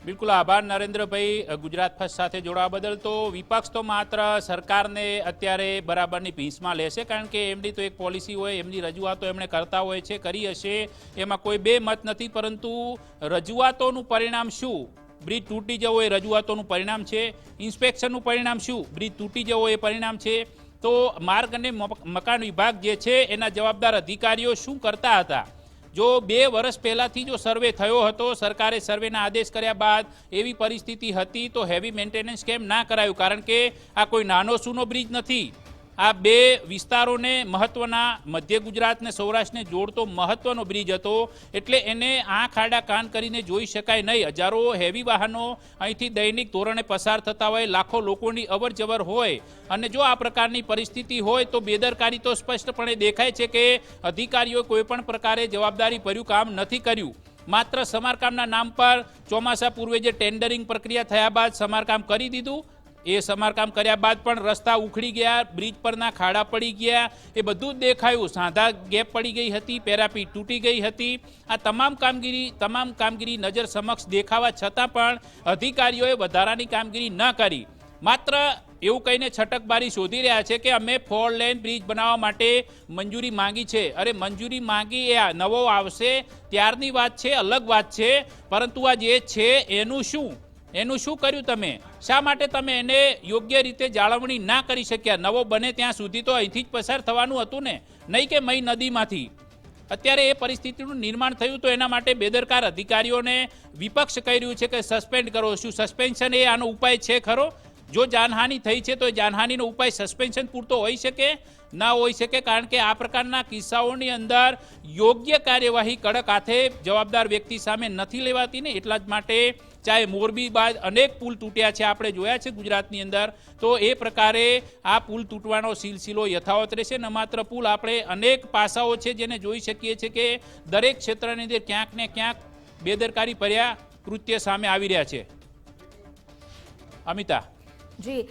બિલકુલ આભાર નરેન્દ્રભાઈ ગુજરાત ફર્સ્ટ સાથે જોડાવા બદલ. તો વિપક્ષ તો માત્ર સરકારને અત્યારે બરાબરની ભીંસમાં લેશે, કારણ કે એમની તો એક પોલિસી હોય, એમની રજૂઆતો એમણે કરતા હોય છે, કરી હશે, એમાં કોઈ બે મત નથી. પરંતુ રજૂઆતોનું પરિણામ શું? બ્રિજ તૂટી જવો એ રજૂઆતોનું પરિણામ છે. ઇન્સ્પેક્શનનું પરિણામ શું? બ્રિજ તૂટી જવો એ પરિણામ છે. તો માર્ગ અને મકાન વિભાગ જે છે એના જવાબદાર અધિકારીઓ શું કરતા હતા? જો 2 વર્ષ પહેલાથી જો સર્વે થયો હતો, સરકારે સર્વેના આદેશ કર્યા બાદ એવી પરિસ્થિતિ હતી, તો હેવી મેન્ટેનન્સ કેમ ના કરાયું? કારણ કે આ કોઈ નાનો સૂનો બ્રિજ નથી. આ 2 વિસ્તારોને મહત્વના, મધ્ય ગુજરાત ને સૌરાષ્ટ્રને જોડતો મહત્વનો બ્રિજ હતો, એટલે એને આંખ આડા કાન કરીને જોઈ શકાય નહીં. હજારો હેવી વાહનો અહીંથી દૈનિક ધોરણે પસાર થતા હોય, લાખો લોકોની અવર જવર હોય, અને જો આ પ્રકારની પરિસ્થિતિ હોય તો બેદરકારી તો સ્પષ્ટપણે દેખાય છે કે અધિકારીઓએ કોઈ પણ પ્રકારે જવાબદારીભર્યું કામ નથી કર્યું. માત્ર સમારકામના નામ પર ચોમાસા પૂર્વે જે ટેન્ડરિંગ પ્રક્રિયા થયા બાદ સમારકામ કરી દીધું. એ સમારકામ કર્યા બાદ પણ રસ્તા ઉખડી ગયા, બ્રિજ પરના ખાડા પડી ગયા, એ બધું જ દેખાયું. સાંધા ગેપ પડી ગઈ હતી, પેરાપી તૂટી ગઈ હતી. આ તમામ કામગીરી નજર સમક્ષ દેખાવા છતાં પણ અધિકારીઓએ વધારાની કામગીરી ન કરી. માત્ર એવું કહીને છટકબારી શોધી રહ્યા છે કે અમે 4 લેન બ્રિજ બનાવવા માટે મંજૂરી માંગી છે. અરે મંજૂરી માંગી એ નવો આવશે ત્યારની વાત છે, અલગ વાત છે. પરંતુ આ જે છે એનું શું કર્યું તમે? શા માટે તમે એને યોગ્ય રીતે જાળવણી ના કરી શક્યા? નવો બને ત્યાં સુધી તો અહીંથી જ પસાર થવાનું હતું ને, નહીં કે મઈ નદીમાંથી. અત્યારે એ પરિસ્થિતિનું નિર્માણ થયું, તો એના માટે બેદરકાર અધિકારીઓને વિપક્ષ કહી રહ્યું છે કે સસ્પેન્ડ કરો. શું સસ્પેન્શન એ આનો ઉપાય છે ખરો? જો જાનહાનિ થઈ છે તો એ જાનહાનિનો ઉપાય સસ્પેન્શન પૂરતો હોઈ શકે? ના હોઈ શકે, કારણ કે આ પ્રકારના કિસ્સાઓની અંદર યોગ્ય કાર્યવાહી કડક હાથે જવાબદાર વ્યક્તિ સામે નથી લેવાતી ને. એટલા જ માટે ચાહે મોરબી બાદ અનેક પુલ તૂટ્યા છે, આપણે જોયા છે ગુજરાતની અંદર, તો એ પ્રકારે આ પુલ તૂટવાનો સિલસિલો યથાવત રહેશે. ન માત્ર પુલ, આપણે અનેક પાસાઓ છે જેને જોઈ શકીએ છીએ કે દરેક ક્ષેત્રની અંદર ક્યાંક ને ક્યાંક બેદરકારી ભર્યા કૃત્ય સામે આવી રહ્યા છે. અમિતા જી,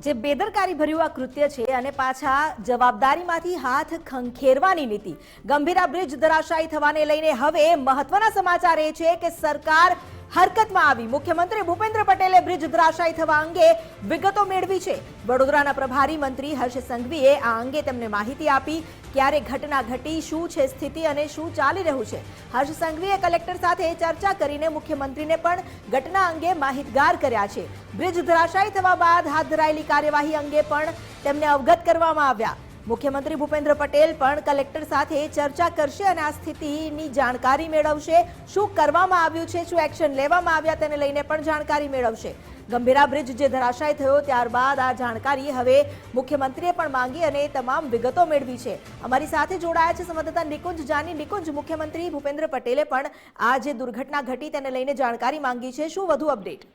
જે બેદરકારી ભર્યું આ કૃત્ય છે અને પાછા જવાબદારીમાંથી હાથ ખંખેરવાની નીતિ, ગંભીરા બ્રિજ ધરાશાયી થવાને લઈને હવે મહત્વના સમાચાર એ છે કે સરકાર હરકતમાં આવી. મુખ્યમંત્રી ભૂપેન્દ્ર પટેલે બ્રિજ ધરાશાયી થવા અંગે વિગતો મેળવી છે. વડોદરાના પ્રભારી મંત્રી હર્ષ સંઘવીએ આ અંગે તેમને માહિતી આપી. ક્યારે ઘટના ઘટી, શું છે સ્થિતિ અને શું ચાલી રહ્યું છે. હર્ષ સંઘવીએ કલેક્ટર સાથે ચર્ચા કરીને મુખ્યમંત્રીને પણ ઘટના અંગે માહિતગાર કર્યા છે. બ્રિજ ધરાશાયી થવા બાદ હાથ ધરાયેલી કાર્યવાહી અંગે પણ તેમને અવગત કરવામાં આવ્યા. મુખ્યમંત્રી ભૂપેન્દ્ર પટેલ પણ કલેક્ટર સાથે ચર્ચા કરશે અને આ સ્થિતિની જાણકારી મેળવશે. શું કરવામાં આવ્યું છે, શું એક્શન લેવામાં આવ્યા તેને લઈને પણ જાણકારી મેળવશે. ગંભીરા બ્રિજ જે ધરાશાયી થયો ત્યારબાદ આ જાણકારી હવે મુખ્યમંત્રીએ પણ માંગી અને તમામ વિગતો મેળવી છે. અમારી સાથે જોડાયા છે સંવાદદાતા નિકુંજ જાની. નિકુંજ, મુખ્યમંત્રી ભૂપેન્દ્ર પટેલે પણ આ જે દુર્ઘટના ઘટી તેને લઈને જાણકારી માંગી છે, શું વધુ અપડેટ?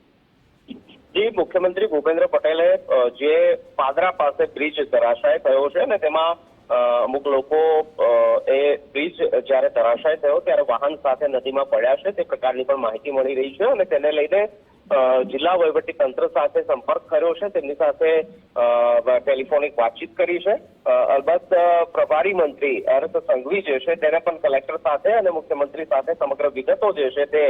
જી, મુખ્યમંત્રી ભૂપેન્દ્ર પટેલે જે પાદરા પાસે બ્રિજ ધરાશાયી થયો છે ને તેમાં અમુક લોકો એ બ્રિજ જ્યારે ધરાશાયી થયો ત્યારે વાહન સાથે નદીમાં પડ્યા છે તે પ્રકારની પણ માહિતી મળી રહી છે અને તેને લઈને જિલ્લા વહીવટી તંત્ર સાથે સંપર્ક કર્યો છે, તેમની સાથે ટેલિફોનિક વાતચીત કરી છે. અલબત્ત પ્રભારી મંત્રી હર્ષ સંઘવી જે છે તેને પણ કલેક્ટર સાથે અને મુખ્યમંત્રી સાથે સમગ્ર વિગતો જે છે તે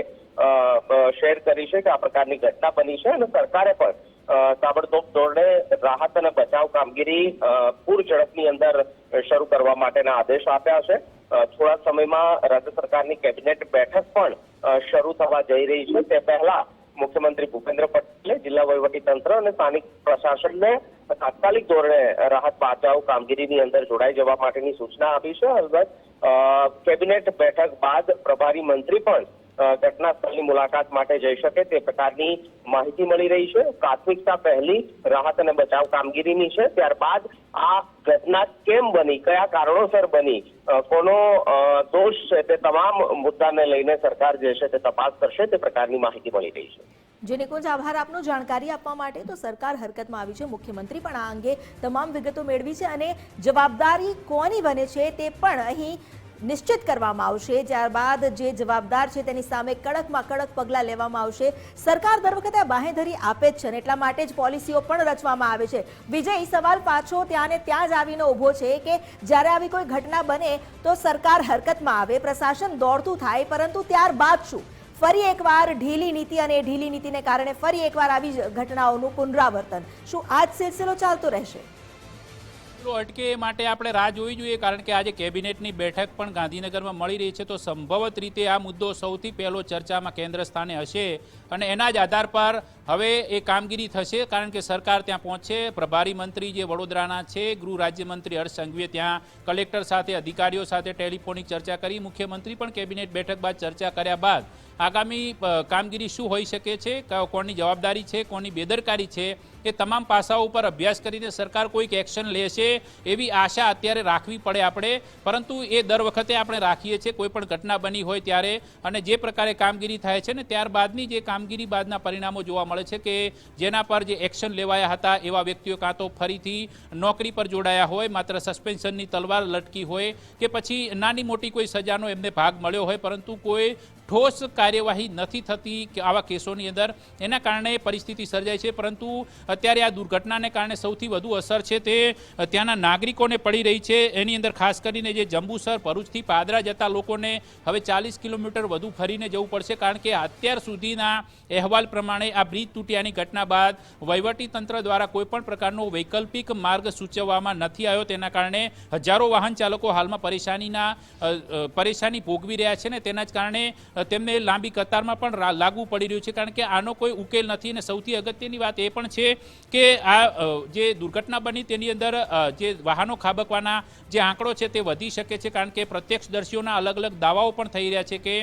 શેર કરી છે કે આ પ્રકારની ઘટના બની છે અને સરકારે પણ તાબડતોબ ધોરણે રાહત અને બચાવ કામગીરી પૂર ઝડપની અંદર શરૂ કરવા માટેના આદેશ આપ્યા છે. થોડા સમયમાં રાજ્ય સરકારની કેબિનેટ બેઠક પણ શરૂ થવા જઈ રહી છે. તે પહેલા મુખ્યમંત્રી ભૂપેન્દ્ર પટેલે જિલ્લા વહીવટી તંત્ર અને સ્થાનિક પ્રશાસનને તાત્કાલિક ધોરણે રાહત બચાવ કામગીરીની અંદર જોડાઈ જવા માટેની સૂચના આપી છે. અલબત્ત કેબિનેટ બેઠક બાદ પ્રભારી મંત્રી પણ ઘટના સ્થળની મુલાકાત માટે જઈ શકે તે પ્રકારની માહિતી મળી રહી છે. પ્રાથમિકતા પહેલી રાહત અને બચાવ કામગીરીની છે. ત્યારબાદ આ ઘટના કેમ બની, કયા કારણોસર બની, કોનો દોષ છે, તે તમામ મુદ્દાને લઈને સરકાર જે છે તે તપાસ કરશે તે પ્રકારની માહિતી મળી રહી છે. જે નિકુંજ, આભાર આપનો જાણકારી આપવા માટે. તો સરકાર હરકતમાં આવી છે, મુખ્યમંત્રી પણ આ અંગે તમામ વિગતો મેળવી છે અને જવાબદારી કોની બને છે તે પણ અહીં નિશ્ચિત કરવામાં આવશે. ત્યારબાદ જે જવાબદાર છે તેની સામે કડકમાં કડક પગલાં લેવામાં આવશે. સરકાર દર વખતે બાંહેધરી આપે જ છે અને એટલા માટે જ પોલિસીઓ પણ રચવામાં આવે છે. વિજય, સવાલ પાછો ત્યાં ને ત્યાં જ આવીને ઊભો છે કે જ્યારે આવી કોઈ ઘટના બને તો સરકાર હરકતમાં આવે, પ્રશાસન દોડતું થાય, પરંતુ ત્યારબાદ શું? ફરી એકવાર ઢીલી નીતિ અને ઢીલી નીતિને કારણે ફરી એકવાર આવી ઘટનાઓનું પુનરાવર્તન. શું આ જ સિલસિલો ચાલતો રહેશે? અટકે એ માટે આપણે રાહ જોવી જોઈએ, કારણ કે આજે કેબિનેટની બેઠક પણ ગાંધીનગરમાં મળી રહી છે. તો સંભવત રીતે આ મુદ્દો સૌથી પહેલો ચર્ચામાં કેન્દ્ર સ્થાને હશે અને એના જ આધાર પર હવે એ કામગીરી થશે, કારણ કે સરકાર ત્યાં પહોંચશે. પ્રભારી મંત્રી જે વડોદરાના છે, ગૃહ રાજ્યમંત્રી હર્ષ સંઘવીએ ત્યાં કલેક્ટર સાથે, અધિકારીઓ સાથે ટેલિફોનિક ચર્ચા કરી. મુખ્યમંત્રી પણ કેબિનેટ બેઠક બાદ ચર્ચા કર્યા બાદ આગામી કામગીરી શું હોઈ શકે છે, કોની જવાબદારી છે, કોની બેદરકારી છે, એ તમામ પાસાઓ ઉપર અભ્યાસ કરીને સરકાર કોઈક એક્શન લેશે એવી આશા અત્યારે રાખવી પડે આપણે. પરંતુ એ દર વખતે આપણે રાખીએ છીએ કોઈ પણ ઘટના બની હોય ત્યારે, અને જે પ્રકારે કામગીરી થાય છે ને ત્યારબાદની જે કામગીરી બાદના પરિણામો જોવા મળે છે કે જેના પર જે એક્શન લેવાયા હતા એવા વ્યક્તિઓ કાં તો ફરીથી નોકરી પર જોડાયા હોય, માત્ર સસ્પેન્શનની તલવાર લટકી હોય, કે પછી નાની મોટી કોઈ સજાનો એમને ભાગ મળ્યો હોય, પરંતુ કોઈ ઠોસ કાર્યવાહી નથી થતી કે આવા કેસોની અંદર. એના કારણે પરિસ્થિતિ સર્જાય છે. પરંતુ અત્યારે આ દુર્ઘટનાને કારણે સૌથી વધુ અસર છે તે ત્યાંના નાગરિકોને પડી રહી છે. એની અંદર ખાસ કરીને જે જંબુસર ભરૂચથી પાદરા જતા લોકોને હવે 40 કિલોમીટર વધુ ફરીને જવું પડશે, કારણ કે અત્યાર સુધીના અહેવાલ પ્રમાણે આ બ્રિજ તૂટ્યાની ઘટના બાદ વહીવટીતંત્ર દ્વારા કોઈપણ પ્રકારનો વૈકલ્પિક માર્ગ સૂચવવામાં નથી આવ્યો. તેના કારણે હજારો વાહન ચાલકો હાલમાં પરેશાની ભોગવી રહ્યા છે ને તેના જ કારણે તેમને લાંબી કતારમાં પણ લાગવું પડી રહ્યું છે, કારણ કે આનો કોઈ ઉકેલ નથી. અને સૌથી અગત્યની વાત એ પણ છે કે આ જે દુર્ઘટના બની તેની અંદર જે વાહનો ખાબકવાના જે આંકડો છે તે વધી શકે છે, કારણ કે પ્રત્યક્ષદર્શીઓના અલગ અલગ દાવાઓ પણ થઈ રહ્યા છે કે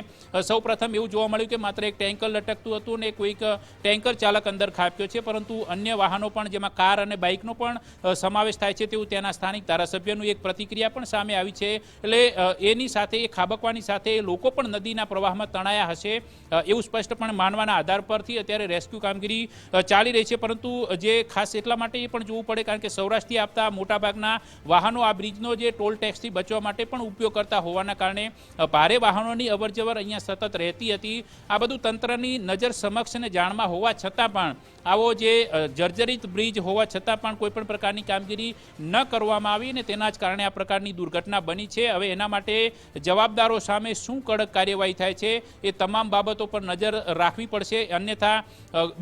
સૌ પ્રથમ એવું જોવા મળ્યું કે માત્ર એક ટેન્કર લટકતું હતું અને કોઈક ટેન્કર ચાલક અંદર ખાબક્યો છે, પરંતુ અન્ય વાહનો પણ જેમાં કાર અને બાઇકનો પણ સમાવેશ થાય છે તેવું ત્યાંના સ્થાનિક ધારાસભ્યનું એક પ્રતિક્રિયા પણ સામે આવી છે. એટલે એની સાથે એ ખાબકવાની સાથે લોકો પણ નદીના પ્રવાહમાં તણાયા હશે એવું સ્પષ્ટપણે માનવાના આધાર પરથી અત્યારે રેસ્ક્યુ કામગીરી ચાલી રહી છે. પરંતુ જે ખાસ એટલા માટે એ પણ જોવું પડે, કારણ કે સૌરાષ્ટ્રથી આપતા મોટાભાગના વાહનો આ બ્રિજનો જે ટોલ ટેક્સથી બચવા માટે પણ ઉપયોગ કરતા હોવાના કારણે ભારે વાહનોની અવરજવર અહીંયા સતત રહેતી હતી. આ બધું તંત્રની નજર સમક્ષ અને જાણમાં હોવા છતાં પણ આવો જે જર્જરિત બ્રિજ હોવા છતાં પણ કોઈપણ પ્રકારની કામગીરી ન કરવામાં આવી અને તેના જ કારણે આ પ્રકારની દુર્ઘટના બની છે. હવે એના માટે જવાબદારો સામે શું કડક કાર્યવાહી થાય છે એ તમામ બાબતો પર નજર રાખવી પડશે. અન્યથા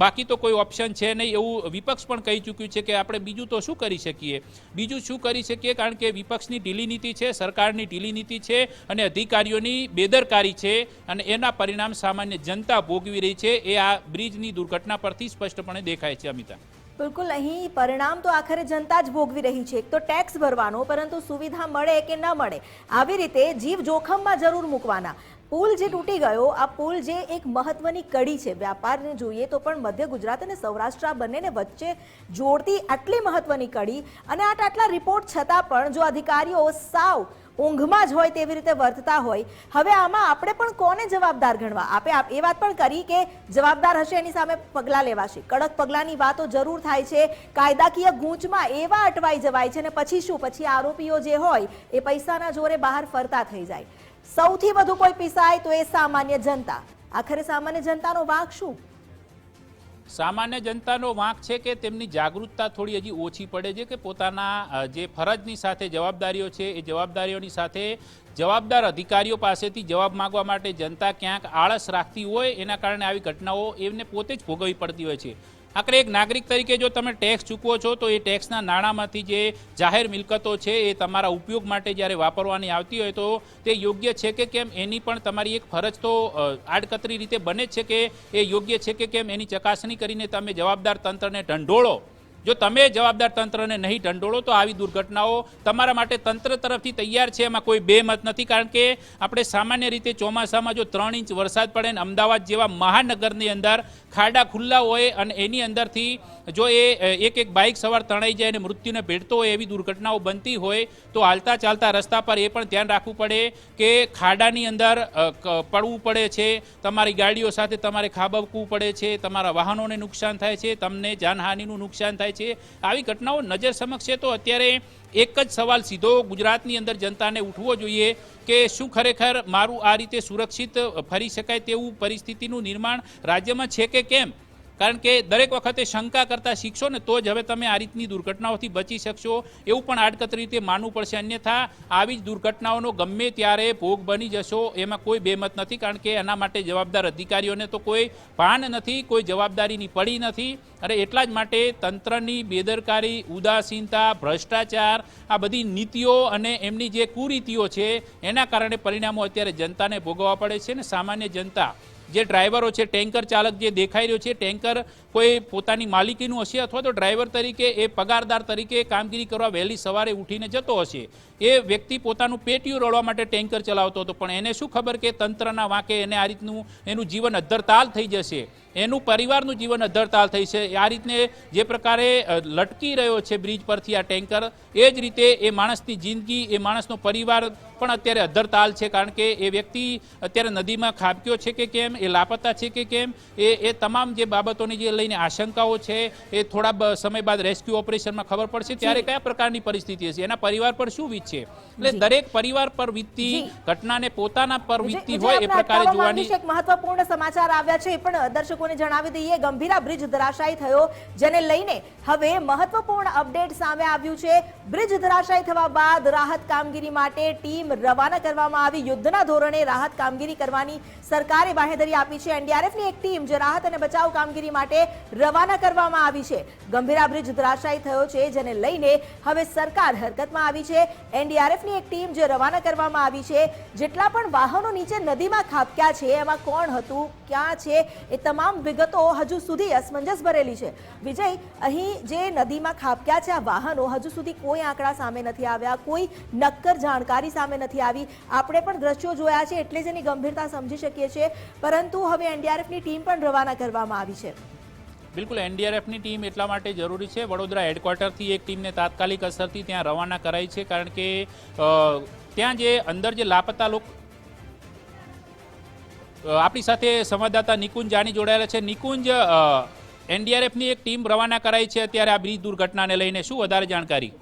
બાકી તો કોઈ ઓપ્શન છે નહીં એવું વિપક્ષ પણ કહી ચૂક્યું છે કે આપણે બીજું તો શું કરી શકીએ, કારણ કે વિપક્ષની ઢીલી નીતિ છે, સરકારની ઢીલી નીતિ છે અને અધિકારીઓની બેદરકારી છે, અને એના પરિણામ સામાન્ય જનતા ભોગવી રહી છે. એ આ બ્રિજની દુર્ઘટના પરથી સ્પષ્ટપણે દેખાય છે. અમિતા, બિલકુલ, અહીં પરિણામ તો આખરે જનતા જ ભોગવી રહી છે. એક તો ટેક્સ ભરવાનો, પરંતુ સુવિધા મળે કે ન મળે આવી રીતે જીવ જોખમમાં જરૂર મૂકવાના. પુલ જે તૂટી ગયો, આ પુલ જે એક મહત્વની કડી છે વ્યાપારને જોઈએ તો પણ મધ્ય ગુજરાત અને સૌરાષ્ટ્ર આ બંનેને વચ્ચે જોડતી આટલી મહત્વની કડી, અને આટલા રિપોર્ટ છતાં પણ જો અધિકારીઓ સાવ ઊંઘમાં જ હોય તેવી રીતે વર્તતા હોય, હવે આમાં આપણે પણ કોને જવાબદાર ગણવા? આપે એ વાત પણ કરી કે જવાબદાર હશે એની સામે પગલાં લેવાશે. કડક પગલાંની વાતો જરૂર થાય છે, કાયદાકીય ગૂંચમાં એવા અટવાઈ જવાય છે, અને પછી શું? પછી આરોપીઓ જે હોય એ પૈસાના જોરે બહાર ફરતા થઈ જાય. સૌથી વધુ કોઈ પીસાય તો એ સામાન્ય જનતા. આખરે સામાન્ય જનતાનો વાંક શું? સામાન્ય જનતાનો વાંક છે કે તેમની જાગૃતતા થોડી હજી ઓછી પડે છે, કે પોતાના જે ફરજની સાથે જવાબદારીઓ છે એ જવાબદારીઓની સાથે જવાબદાર અધિકારીઓ પાસેથી જવાબ માંગવા માટે જનતા ક્યાંક આળસ રાખતી હોય, એના કારણે આવી ઘટનાઓ એમને પોતે જ ભોગવવી પડતી હોય છે. આખરે એક નાગરિક તરીકે જો તમે ટેક્સ ચૂકવો છો તો એ ટેક્સના નાણાંમાંથી જે જાહેર મિલકતો છે એ તમારા ઉપયોગ માટે જ્યારે વાપરવાની આવતી હોય તો તે યોગ્ય છે કે કેમ એની પણ તમારી એક ફરજ તો આડકતરી રીતે બને જ છે કે એ યોગ્ય છે કે કેમ એની ચકાસણી કરીને તમે જવાબદાર તંત્રને ઢંઢોળો. જો તમે જવાબદાર તંત્રને નહીં ઢંઢોળો તો આવી દુર્ઘટનાઓ તમારા માટે તંત્ર તરફથી તૈયાર છે, એમાં કોઈ બેમત નથી. કારણ કે આપણે સામાન્ય રીતે ચોમાસામાં જો 3 ઇંચ વરસાદ પડે ને અમદાવાદ જેવા મહાનગરની અંદર ખાડા ખુલ્લા હોય અને એની અંદરથી જો એક બાઇક સવાર તણાઈ જાય અને મૃત્યુને ભેટતો હોય એવી દુર્ઘટનાઓ બનતી હોય તો હાલતા ચાલતા રસ્તા પર એ પણ ધ્યાન રાખવું પડે કે ખાડાની અંદર પડવું પડે છે, તમારી ગાડીઓ સાથે તમારે ખાબકવું પડે છે, તમારા વાહનોને નુકસાન થાય છે, તમને જાનહાનિનું નુકસાન થાય છે. આવી ઘટનાઓ નજર સમક્ષ છે તો અત્યારે એક જ સવાલ સીધો ગુજરાતની અંદર જનતાને ઉઠવો જોઈએ કે શું ખરેખર મારું આ રીતે સુરક્ષિત ફરી શકાય તેવું પરિસ્થિતિનું નિર્માણ રાજ્યમાં છે કે કેમ? કારણ કે દરેક વખતે શંકા કરતા શીખશો ને તો જ હવે તમે આ રીતની દુર્ઘટનાઓથી બચી શકશો એવું પણ આડકતરી રીતે માનવું પડશે. અન્યથા આવી જ દુર્ઘટનાઓનો ગમે ત્યારે ભોગ બની જશો એમાં કોઈ બેમત નથી. કારણ કે એના માટે જવાબદાર અધિકારીઓને તો કોઈ ભાન નથી, કોઈ જવાબદારીની પડી નથી. અને એટલા જ માટે તંત્રની બેદરકારી, ઉદાસીનતા, ભ્રષ્ટાચાર, આ બધી નીતિઓ અને એમની જે કુરીતિઓ છે એના કારણે પરિણામો અત્યારે જનતાને ભોગવવા પડે છે. ને સામાન્ય જનતા જે ડ્રાઈવરો છે, ટેન્કર ચાલક જે દેખાઈ રહ્યો છે, ટેન્કર કોઈ પોતાની માલિકીનું હશે અથવા તો ડ્રાઈવર તરીકે એ પગારદાર તરીકે કામગીરી કરવા વહેલી સવારે ઉઠીને જતો હશે. એ વ્યક્તિ પોતાનું પેટીયું રળવા માટે ટેન્કર ચલાવતો હતો, પણ એને શું ખબર કે તંત્રના વાંકે એને આ રીતનું એનું જીવન અદ્ધરતાલ થઈ જશે, એનું પરિવારનું જીવન અદ્ધરતાલ થઈ છે. આ રીતને જે પ્રકારે લટકી રહ્યો છે બ્રિજ પરથી આ ટેન્કર, એ જ રીતે એ માણસની જિંદગી, એ માણસનો પરિવાર પણ અત્યારે અદ્ધરતાલ છે. કારણ કે એ વ્યક્તિ અત્યારે નદીમાં ખાબક્યો છે કે કેમ, એ લાપતા છે કે કેમ, એ તમામ જે બાબતોની જે લઈને આશંકાઓ છે એ થોડા સમય બાદ રેસ્ક્યુ ઓપરેશનમાં ખબર પડશે ત્યારે કયા પ્રકારની પરિસ્થિતિ હશે, એના પરિવાર પર શું વીત છે. એટલે દરેક પરિવાર પર વીતતી ઘટનાને પોતાના પર વીતતી હોય એ પ્રકારે જોવાની. એક મહત્વપૂર્ણ સમાચાર આવ્યા છે એ પણ દર્શકોને જણાવી દઈએ. ગંભીરા બ્રિજ ધરાશાયી થયો, જેને લઈને હવે મહત્વપૂર્ણ અપડેટ સામે આવ્યું છે. બ્રિજ ધરાશાયી થવા બાદ રાહત કામગીરી માટે ટીમ રવાના કરવામાં આવી. યુદ્ધના ધોરણે રાહત કામગીરી કરવાની સરકારે બાહેધરી આપી છે. એનડીઆરએફની એક ટીમ જે રાહત અને બચાવ કામગીરી માટે રવાના કરવામાં આવી છે. ગંભીરા બ્રિજ ધરાશાયી થયો છે, જેને લઈને હવે સરકાર હરકતમાં આવી છે. એનડીઆરએફની એક ટીમ જે રવાના કરવામાં આવી છે. જેટલા પણ વાહનો નીચે નદીમાં ખાબક્યા છે એમાં કોણ હતું, ક્યાં છે, એ તમામ વિગતો હજુ સુધી અસમંજસ ભરેલી છે. વિજય, અહીં જે નદીમાં ખાબક્યા છે આ વાહનો, હજુ સુધી કોઈ આંકડા સામે નથી આવ્યા, કોઈ નક્કર જાણકારી સામે નથી આવી. આપણે પણ દ્રશ્યો જોયા છે એટલે જ એની ગંભીરતા સમજી શકીએ છીએ, પરંતુ હવે એનડીઆરએફની ટીમ પણ રવાના કરવામાં આવી છે. બિલકુલ, એનડીઆરએફની ટીમ એટલા માટે જરૂરી છે. વડોદરા હેડક્વાર્ટરથી એક ટીમને તાત્કાલિક અસરથી ત્યાં રવાના કરાઈ છે. કારણ કે ત્યાં જે અંદર જે લાપતા લોકો, આપણી સાથે સંવાદદાતા નિકુંજ જાની જોડાયેલા છે. નિકુંજ, એનડીઆરએફની એક ટીમ રવાના કરાઈ છે અત્યારે આ બ્રિજ દુર્ઘટનાને લઈને, શું વધારે જાણકારી?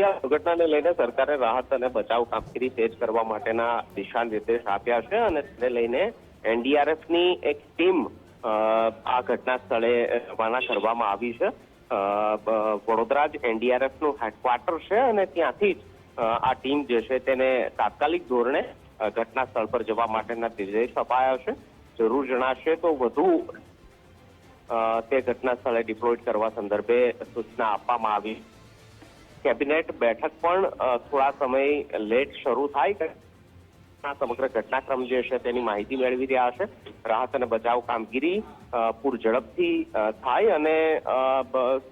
આ દુર્ઘટનાને લઈને સરકારે રાહત અને બચાવ કામગીરી તેજ કરવા માટેના દિશા નિર્દેશ આપ્યા છે અને તેને લઈને એનડીઆરએફની એક ટીમ આ ઘટના સ્થળે રવાના કરવામાં આવી છે. વડોદરા જ એનડીઆરએફનું હેડક્વાર્ટર છે અને ત્યાંથી જ આ ટીમ જે છે તેને તાત્કાલિક ધોરણે ઘટના સ્થળ પર જવા માટેના નિર્દેશ અપાયા છે. જરૂર જણાશે તો વધુ તે ઘટના સ્થળે ડિપ્લોય કરવા સંદર્ભે સૂચના આપવામાં આવી. કેબિનેટ બેઠક પણ થોડા સમય લેટ શરૂ થાય, સમગ્ર ઘટનાક્રમ જે છે તેની માહિતી મેળવી રહ્યા છે. રાહત અને બચાવ કામગીરી પૂર ઝડપથી થાય અને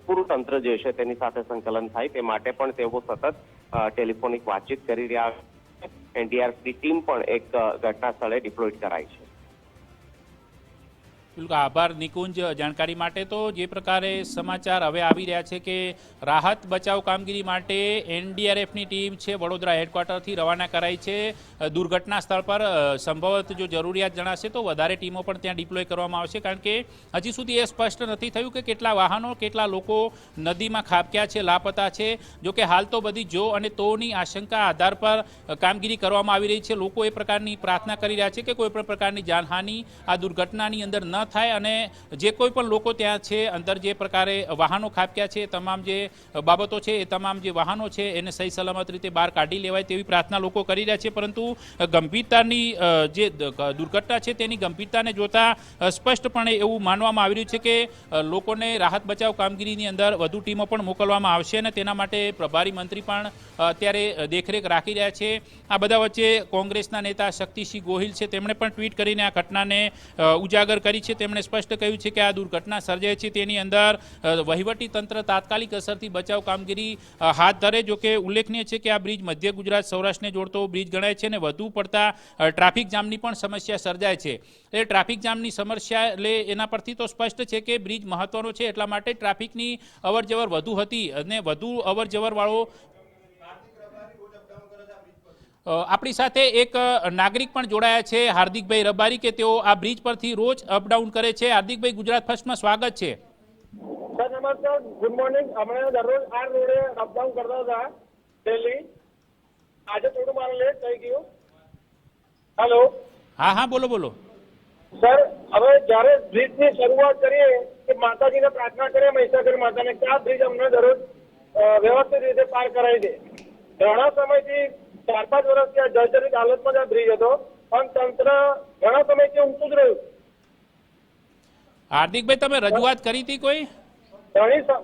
પૂરું તંત્ર જે છે તેની સાથે સંકલન થાય તે માટે પણ તેઓ સતત ટેલિફોનિક વાતચીત કરી રહ્યા છે. એનડીઆરએફની ટીમ પણ એક ઘટના સ્થળે ડિપ્લોય કરાઈ છે. બિલકુલ, આભાર નિકુંજ જાણકારી માટે. તો જે પ્રકારે સમાચાર હવે આવી રહ્યા છે કે રાહત બચાવ કામગીરી માટે એનડીઆરએફની ટીમ છે વડોદરા હેડક્વાર્ટરથી રવાના કરાઈ છે દુર્ઘટના સ્થળ પર. સંભવત જો જરૂરિયાત જણાશે તો વધારે ટીમો પણ ત્યાં ડિપ્લોય કરવામાં આવશે. કારણ કે હજી સુધી એ સ્પષ્ટ નથી થયું કે કેટલા વાહનો, કેટલા લોકો નદીમાં ખાબક્યા છે, લાપતા છે. જો કે હાલ તો બધી જો અને તોની આશંકા આધાર પર કામગીરી કરવામાં આવી રહી છે. લોકો એ પ્રકારની પ્રાર્થના કરી રહ્યા છે કે કોઈ પણ પ્રકારની જાનહાનિ આ દુર્ઘટનાની અંદર ન થાય અને જે કોઈ પણ લોકો ત્યાં છે અંદર જે પ્રકારે વાહનો ખાબક્યા છે તમામ જે બાબતો છે એ તમામ જે વાહનો છે એને સહી સલામત રીતે બહાર કાઢી લેવાય તેવી પ્રાર્થના લોકો કરી રહ્યા છે. પરંતુ ગંભીરતાની જે દુર્ઘટના છે તેની ગંભીરતાને જોતા સ્પષ્ટપણે એવું માનવામાં આવી રહ્યું છે કે લોકોને રાહત બચાવ કામગીરીની અંદર વધુ ટીમો પણ મોકલવામાં આવશે અને તેના માટે પ્રભારી મંત્રી પણ અત્યારે દેખરેખ રાખી રહ્યા છે. આ બધા વચ્ચે કોંગ્રેસના નેતા શક્તિસિંહ ગોહિલ છે તેમણે પણ ટ્વીટ કરીને આ ઘટનાને ઉજાગર કરી છે. છે તેમણે સ્પષ્ટ કહ્યું છે કે આ દુર્ઘટના સર્જાઈ છે તેની અંદર વહીવટી તંત્ર તાત્કાલિક અસરથી બચાવ કામગીરી હાથ ધરે. જો કે ઉલ્લેખનીય છે કે આ બ્રિજ મધ્ય ગુજરાત સૌરાષ્ટ્રને જોડતો બ્રિજ ગણાય છે અને વધુ પડતા ટ્રાફિક જામની પણ સમસ્યા સર્જાય છે. એ ટ્રાફિક જામની સમસ્યા લે એના પરથી તો સ્પષ્ટ છે કે બ્રિજ મહત્વનો છે, એટલા માટે ટ્રાફિકની અવરજવર વધુ હતી અને વધુ અવરજવરવાળો. આપણી સાથે એક નાગરિક પણ જોડાયા છે, હાર્દિકભાઈ રબારી, કે તેઓ આ બ્રિજ પરથી રોજ અપડાઉન કરે છે. હાર્દિકભાઈ, ગુજરાત ફર્સ્ટમાં સ્વાગત છે. સર નમસ્કાર, ગુડ મોર્નિંગ. અમે દરરોજ આ રોડે અપડાઉન કરતા હતા ડેલી. આજે થોડું મારે લેટ થઈ ગયું. હેલો. હા, બોલો બોલો. સર, હવે જ્યારે બ્રિજની શરૂઆત કરીએ કે માતાજીને પ્રાર્થના કરીએ મહીસાગર માતાને કે આ બ્રિજ અમને દરરોજ વ્યવસ્થિત રીતે પાર કરાવી દે. ઘણા સમયથી 4-5 વર્ષથી આ જર્જરિત હાલતમાં આ બ્રિજ હતો, પણ તંત્ર ઘણા સમયથી ઊંચું જ રહ્યું. હાર્દિકભાઈ, તમે રજૂઆત કરી હતી કોઈ?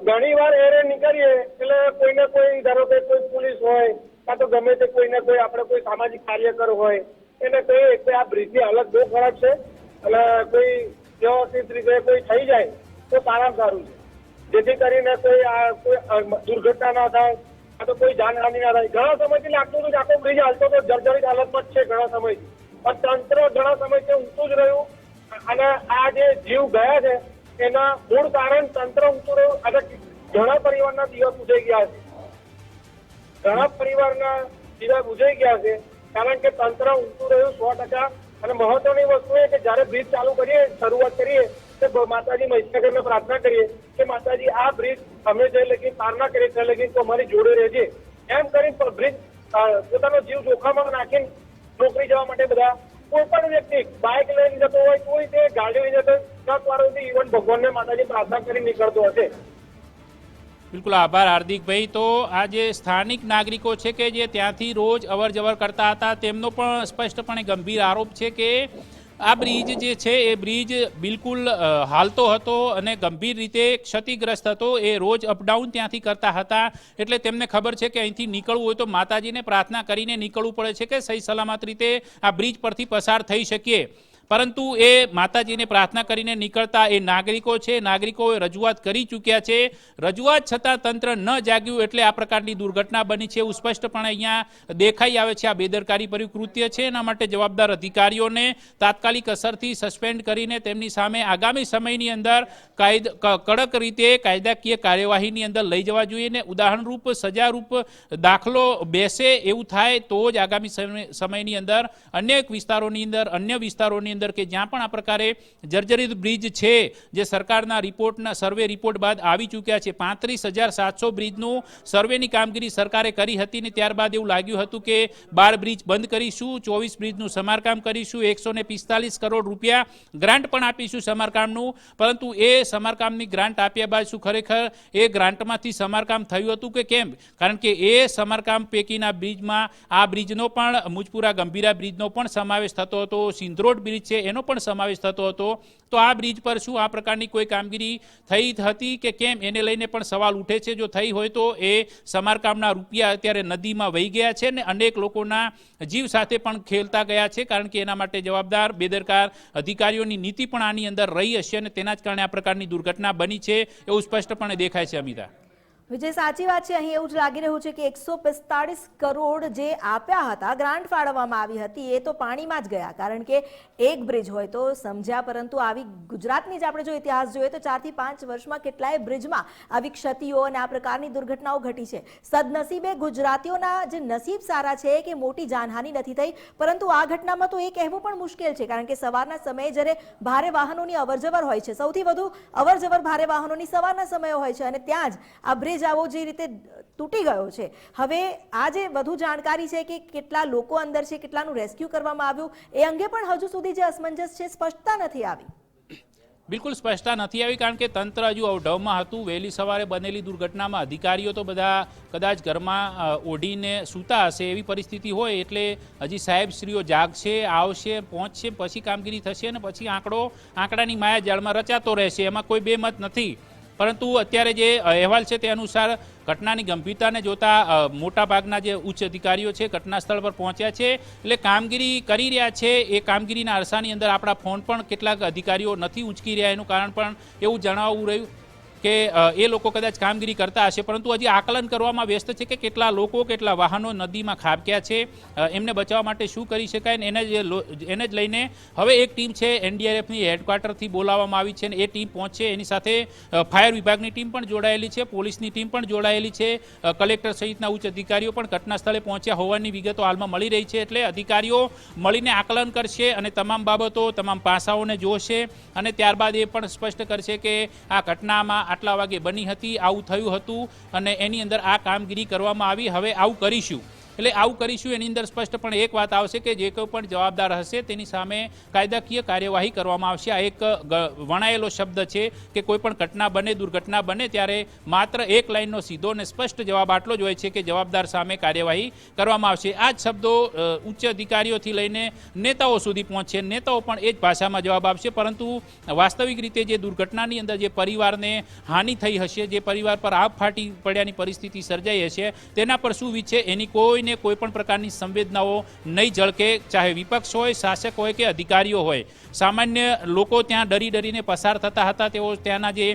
ઘણી વાર એરે નીકળીએ એટલે કોઈને કોઈ, ધારો કે કોઈ પોલીસ હોય કાં તો ગમે તે કોઈને કોઈ આપણે કોઈ સામાજિક કાર્યકર હોય એને કહીએ કે આ બ્રિજની હાલત બહુ ખરાબ છે એટલે કોઈ વ્યવસ્થિત રીતે કોઈ થઈ જાય તો સારામાં સારું છે, જેથી કરીને કોઈ દુર્ઘટના ના થાય કાં તો કોઈ જાનહાનિ ના થાય. ઘણા સમયથી લાગતું હતું કે આખો બ્રિજ હાલતો તો જર્જરિત હાલતમાં જ છે ઘણા સમયથી, પણ તંત્ર ઘણા સમયથી ઊંચું જ રહ્યું અને આ જે જીવ ગયા છે એના મૂળ કારણ તંત્ર ઊંચું રહ્યું અને ઘણા પરિવારના દિવસ ઉજાઈ ગયા છે. ઘણા પરિવારના દિવસ ઉજાઈ ગયા છે કારણ કે તંત્ર ઊંચું રહ્યું 100%. અને મહત્વની વસ્તુ એ કે જ્યારે બ્રિજ ચાલુ કરીએ, શરૂઆત કરીએ તો માતાજી મહીસાગરને પ્રાર્થના કરીએ કે માતાજી આ બ્રિજ અમે જે લગી પાર ના કરીએ તે લગી તો અમારી જોડે રહેજે, એમ કરીને બ્રિજ પોતાનો જીવ જોખમમાં નાખીને નોકરી જવા માટે બધા કોઈ પણ વ્યક્તિ બાઇક લઈને જતો હોય, કોઈ તે ગાડી લઈને જતો, ટ્રક વાળો ઇવન ભગવાનને માતાજી પ્રાર્થના કરી નીકળતો હશે. બિલકુલ આભાર હાર્દિકભાઈ. તો આ જે સ્થાનિક નાગરિકો છે કે જે ત્યાંથી રોજ અવર જવર કરતા હતા તેમનો પણ સ્પષ્ટપણે ગંભીર આરોપ છે કે આ બ્રિજ જે છે એ બ્રિજ બિલકુલ હાલતો હતો અને ગંભીર રીતે ક્ષતિગ્રસ્ત હતો. એ રોજ અપડાઉન ત્યાંથી કરતા હતા એટલે તેમને ખબર છે કે અહીંથી નીકળવું હોય તો માતાજીને પ્રાર્થના કરીને નીકળવું પડે છે કે સહી સલામત રીતે આ બ્રિજ પરથી પસાર થઈ શકીએ. પરંતુ એ માતાજીને પ્રાર્થના કરીને નીકળતા એ નાગરિકો છે, નાગરિકોએ રજૂઆત કરી ચૂક્યા છે. રજૂઆત છતાં તંત્ર ન જાગ્યું એટલે આ પ્રકારની દુર્ઘટના બની છે એવું સ્પષ્ટપણે અહીંયા દેખાઈ આવે છે. આ બેદરકારીભર્યું કૃત્ય છે. એના માટે જવાબદાર અધિકારીઓને તાત્કાલિક અસરથી સસ્પેન્ડ કરીને તેમની સામે આગામી સમયની અંદર કડક રીતે કાયદાકીય કાર્યવાહીની અંદર લઈ જવા જોઈએ ને ઉદાહરણરૂપ સજારૂપ દાખલો બેસે એવું થાય તો જ આગામી સમયની અંદર અન્ય વિસ્તારોની અંદર કે જ્યાં પણ આ પ્રકારે જર્જરિત બ્રિજ છે જે સરકારના રિપોર્ટના સર્વે રિપોર્ટ બાદ આવી ચૂક્યા છે. 35,700 બ્રિજનું સર્વેની કામગીરી સરકારે કરી હતી ને ત્યારબાદ એવું લાગ્યું હતું કે 12 બ્રિજ બંધ કરીશું, 24 બ્રિજનું સમારકામ કરીશું, 145 કરોડ રૂપિયા ગ્રાન્ટ પણ આપીશું સમારકામનું. પરંતુ એ સમારકામની ગ્રાન્ટ આપ્યા બાદ શું ખરેખર એ ગ્રાન્ટમાંથી સમારકામ થયું હતું કે કેમ? કારણ કે એ સમારકામ પૈકીના બ્રિજમાં આ બ્રિજનો પણ મુજપુરા ગંભીરા બ્રિજનો પણ સમાવેશ થતો હતો, સિંધરોડ બ્રિજ છે એનો પણ સમાવેશ થતો હતો. તો આ બ્રિજ પર શું આ પ્રકારની કોઈ કામગીરી થઈ હતી કે કેમ એને લઈને પણ સવાલ ઉઠે છે. જો થઈ હોય તો એ સમારકામના રૂપિયા અત્યારે નદીમાં વહી ગયા છે ને અનેક લોકોના જીવ સાથે પણ ખેલતા ગયા છે કારણ કે એના માટે જવાબદાર બેદરકાર અધિકારીઓની નીતિ પણ આની અંદર રહી હશે અને તેના જ કારણે આ પ્રકારની દુર્ઘટના બની છે એવું સ્પષ્ટપણે દેખાય છે. અમિતા, વિજય, સાચી વાત છે. અહીં એવું જ લાગી રહ્યું છે કે 145 કરોડ જે આપ્યા હતા, ગ્રાન્ટ ફાળવવામાં આવી હતી, એ તો પાણીમાં જ ગયા. કારણ કે એક બ્રિજ હોય તો સમજ્યા, પરંતુ આવી ગુજરાતની જ આપણે જો ઇતિહાસ જોઈએ તો 4 થી 5 વર્ષમાં કેટલાય બ્રિજમાં આવી ક્ષતિઓ અને આ પ્રકારની દુર્ઘટનાઓ ઘટી છે. સદનસીબે ગુજરાતીઓના જે નસીબ સારા છે કે મોટી જાનહાનિ નથી થઈ, પરંતુ આ ઘટનામાં તો એ કહેવું પણ મુશ્કેલ છે કારણ કે સવારના સમયે જ્યારે ભારે વાહનોની અવરજવર હોય છે, સૌથી વધુ અવરજવર ભારે વાહનોની સવારના સમયે હોય છે અને ત્યાં જ આ બ્રિજ આવો જે રીતે તૂટી ગયો છે. હવે આ જે વધુ જાણકારી છે કે કેટલા લોકો અંદર છે, કેટલાનું રેસ્ક્યુ કરવામાં આવ્યું, એ અંગે પણ હજુ સુધી જે અસમંજસ છે સ્પષ્ટતા નથી આવી. બિલકુલ સ્પષ્ટતા નથી આવી કારણ કે તંત્ર હજુ અવઢવમાં હતું. વહેલી સવારે બનેલી દુર્ઘટનામાં અધિકારીઓ તો બધા કદાચ ઘરમાં ઓઢીને સૂતા હશે એવી પરિસ્થિતિ હોય એટલે હજી સાહેબશ્રીઓ જાગશે, આવશે, પહોંચશે, પછી કામગીરી થશે અને પછી આંકડાની માયાજાળમાં રચાતો રહેશે. એમાં કોઈ બેમત નથી. પરંતુ અત્યારે જે અહેવાલ છે તે અનુસાર ઘટનાની ગંભીરતાને જોતા મોટાભાગના જે ઉચ્ચ અધિકારીઓ છે ઘટના સ્થળ પર પહોંચ્યા છે, એટલે કામગીરી કરી રહ્યા છે. એ કામગીરીના અરસાની અંદર આપણા ફોન પણ કેટલાક અધિકારીઓ નથી ઉંચકી રહ્યા. એનું કારણ પણ એવું જણાવવું રહ્યું કે એ લોકો કદાચ કામગીરી કરતા હશે, પરંતુ હજી આકલન કરવામાં વ્યસ્ત છે કે કેટલા લોકો કેટલા વાહનો નદીમાં ખાબક્યા છે, એમને બચાવવા માટે શું કરી શકાય ને એને જ લઈને હવે એક ટીમ છે એનડીઆરએફની હેડક્વાર્ટરથી બોલાવવામાં આવી છે અને એ ટીમ પહોંચશે. એની સાથે ફાયર વિભાગની ટીમ પણ જોડાયેલી છે, પોલીસની ટીમ પણ જોડાયેલી છે, કલેક્ટર સહિતના ઉચ્ચ અધિકારીઓ પણ ઘટના સ્થળે પહોંચ્યા હોવાની વિગતો હાલમાં મળી રહી છે. એટલે અધિકારીઓ મળીને આકલન કરશે અને તમામ બાબતો તમામ પાસાઓને જોશે અને ત્યારબાદ એ પણ સ્પષ્ટ કરશે કે આ ઘટનામાં આટલા વાગે બની હતી, આવું થયું હતું અને એની અંદર આ કામગીરી કરવામાં આવી, હવે આવું કરીશું. એટલે આવું કરીશું એની અંદર સ્પષ્ટપણે એક વાત આવશે કે જે કોઈ પણ જવાબદાર હશે તેની સામે કાયદાકીય કાર્યવાહી કરવામાં આવશે. આ એક વણાયેલો શબ્દ છે કે કોઈ પણ ઘટના બને, દુર્ઘટના બને ત્યારે માત્ર એક લાઈનનો સીધો અને સ્પષ્ટ જવાબ આટલો જ હોય છે કે જવાબદાર સામે કાર્યવાહી કરવામાં આવશે. આ જ શબ્દો ઉચ્ચ અધિકારીઓથી લઈને નેતાઓ સુધી પહોંચશે. નેતાઓ પણ એ જ ભાષામાં જવાબ આપશે, પરંતુ વાસ્તવિક રીતે જે દુર્ઘટનાની અંદર જે પરિવારને હાનિ થઈ હશે, જે પરિવાર પર આગ ફાટી પડ્યાની પરિસ્થિતિ સર્જાઈ હશે, તેના પર શું વીતશે એની કોઈને કોઈ પણ પ્રકારની સંવેદનાઓ નહીં ઝળકે, ચાહે વિપક્ષ હોય, શાસક હોય કે અધિકારીઓ હોય. સામાન્ય લોકો ત્યાં ડરી ડરીને પસાર થતા હતા. તેઓ ત્યાંના જે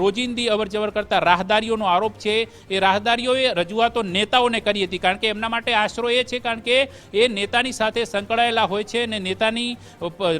રોજિંદી અવરજવર કરતા રાહદારીઓનો આરોપ છે એ રાહદારીઓએ રજૂઆતો નેતાઓને કરી હતી, કારણ કે એમના માટે આશરો એ છે કારણ કે એ નેતાની સાથે સંકળાયેલા હોય છે અને નેતાની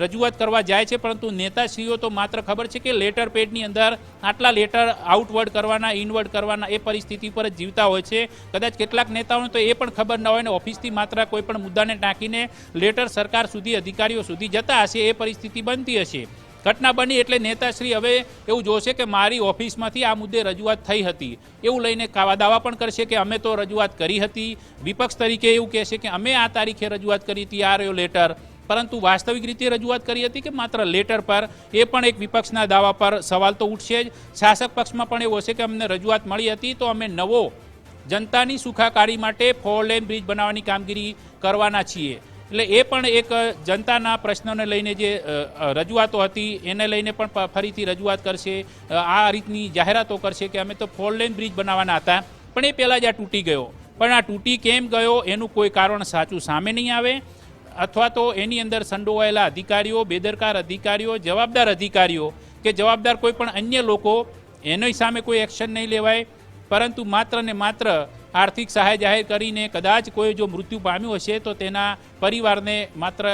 રજૂઆત કરવા જાય છે, પરંતુ નેતાશ્રીઓ તો માત્ર ખબર છે કે લેટર પેડની અંદર આટલા લેટર આઉટવર્ડ કરવાના, ઇનવર્ડ કરવાના એ પરિસ્થિતિ પર જ જીવતા હોય છે. કદાચ કેટલાક નેતાઓને તો એ પણ ખબર ન હોય ને ઓફિસથી માત્ર કોઈ પણ મુદ્દાને ટાંકીને લેટર સરકાર સુધી, અધિકારીઓ સુધી જતા હશે, એ પરિસ્થિતિ બનતી હશે. ઘટના બની એટલે નેતાશ્રી હવે એવું જોશે કે મારી ઓફિસમાંથી આ મુદ્દે રજૂઆત થઈ હતી એવું લઈને દાવા પણ કરશે કે અમે તો રજૂઆત કરી હતી. વિપક્ષ તરીકે એવું કહેશે કે અમે આ તારીખે રજૂઆત કરી હતી, આ રહ્યો લેટર, પરંતુ વાસ્તવિક રીતે રજૂઆત કરી હતી કે માત્ર લેટર પર, એ પણ એક વિપક્ષના દાવા પર સવાલ તો ઉઠશે જ. શાસક પક્ષમાં પણ એવું હશે કે અમને રજૂઆત મળી હતી તો અમે નવો જનતાની સુખાકારી માટે 4 લેન બ્રિજ બનાવવાની કામગીરી કરવાના છીએ. એટલે એ પણ એક જનતાના પ્રશ્નોને લઈને જે રજૂઆતો હતી એને લઈને પણ ફરીથી રજૂઆત કરશે, આ રીતની જાહેરાતો કરશે કે અમે તો 4 લેન બ્રિજ બનાવવાના હતા, પણ એ પહેલાં જ આ તૂટી ગયો. પણ આ તૂટી કેમ ગયો એનું કોઈ કારણ સાચું સામે નહીં આવે, અથવા તો એની અંદર સંડોવાયેલા અધિકારીઓ, બેદરકાર અધિકારીઓ, જવાબદાર અધિકારીઓ કે જવાબદાર કોઈ પણ અન્ય લોકો, એની સામે કોઈ એક્શન નહીં લેવાય, પરંતુ માત્ર ને માત્ર આર્થિક સહાય જાહેર કરીને કદાચ કોઈ જો મૃત્યુ પામ્યું હશે તો તેના પરિવારને માત્ર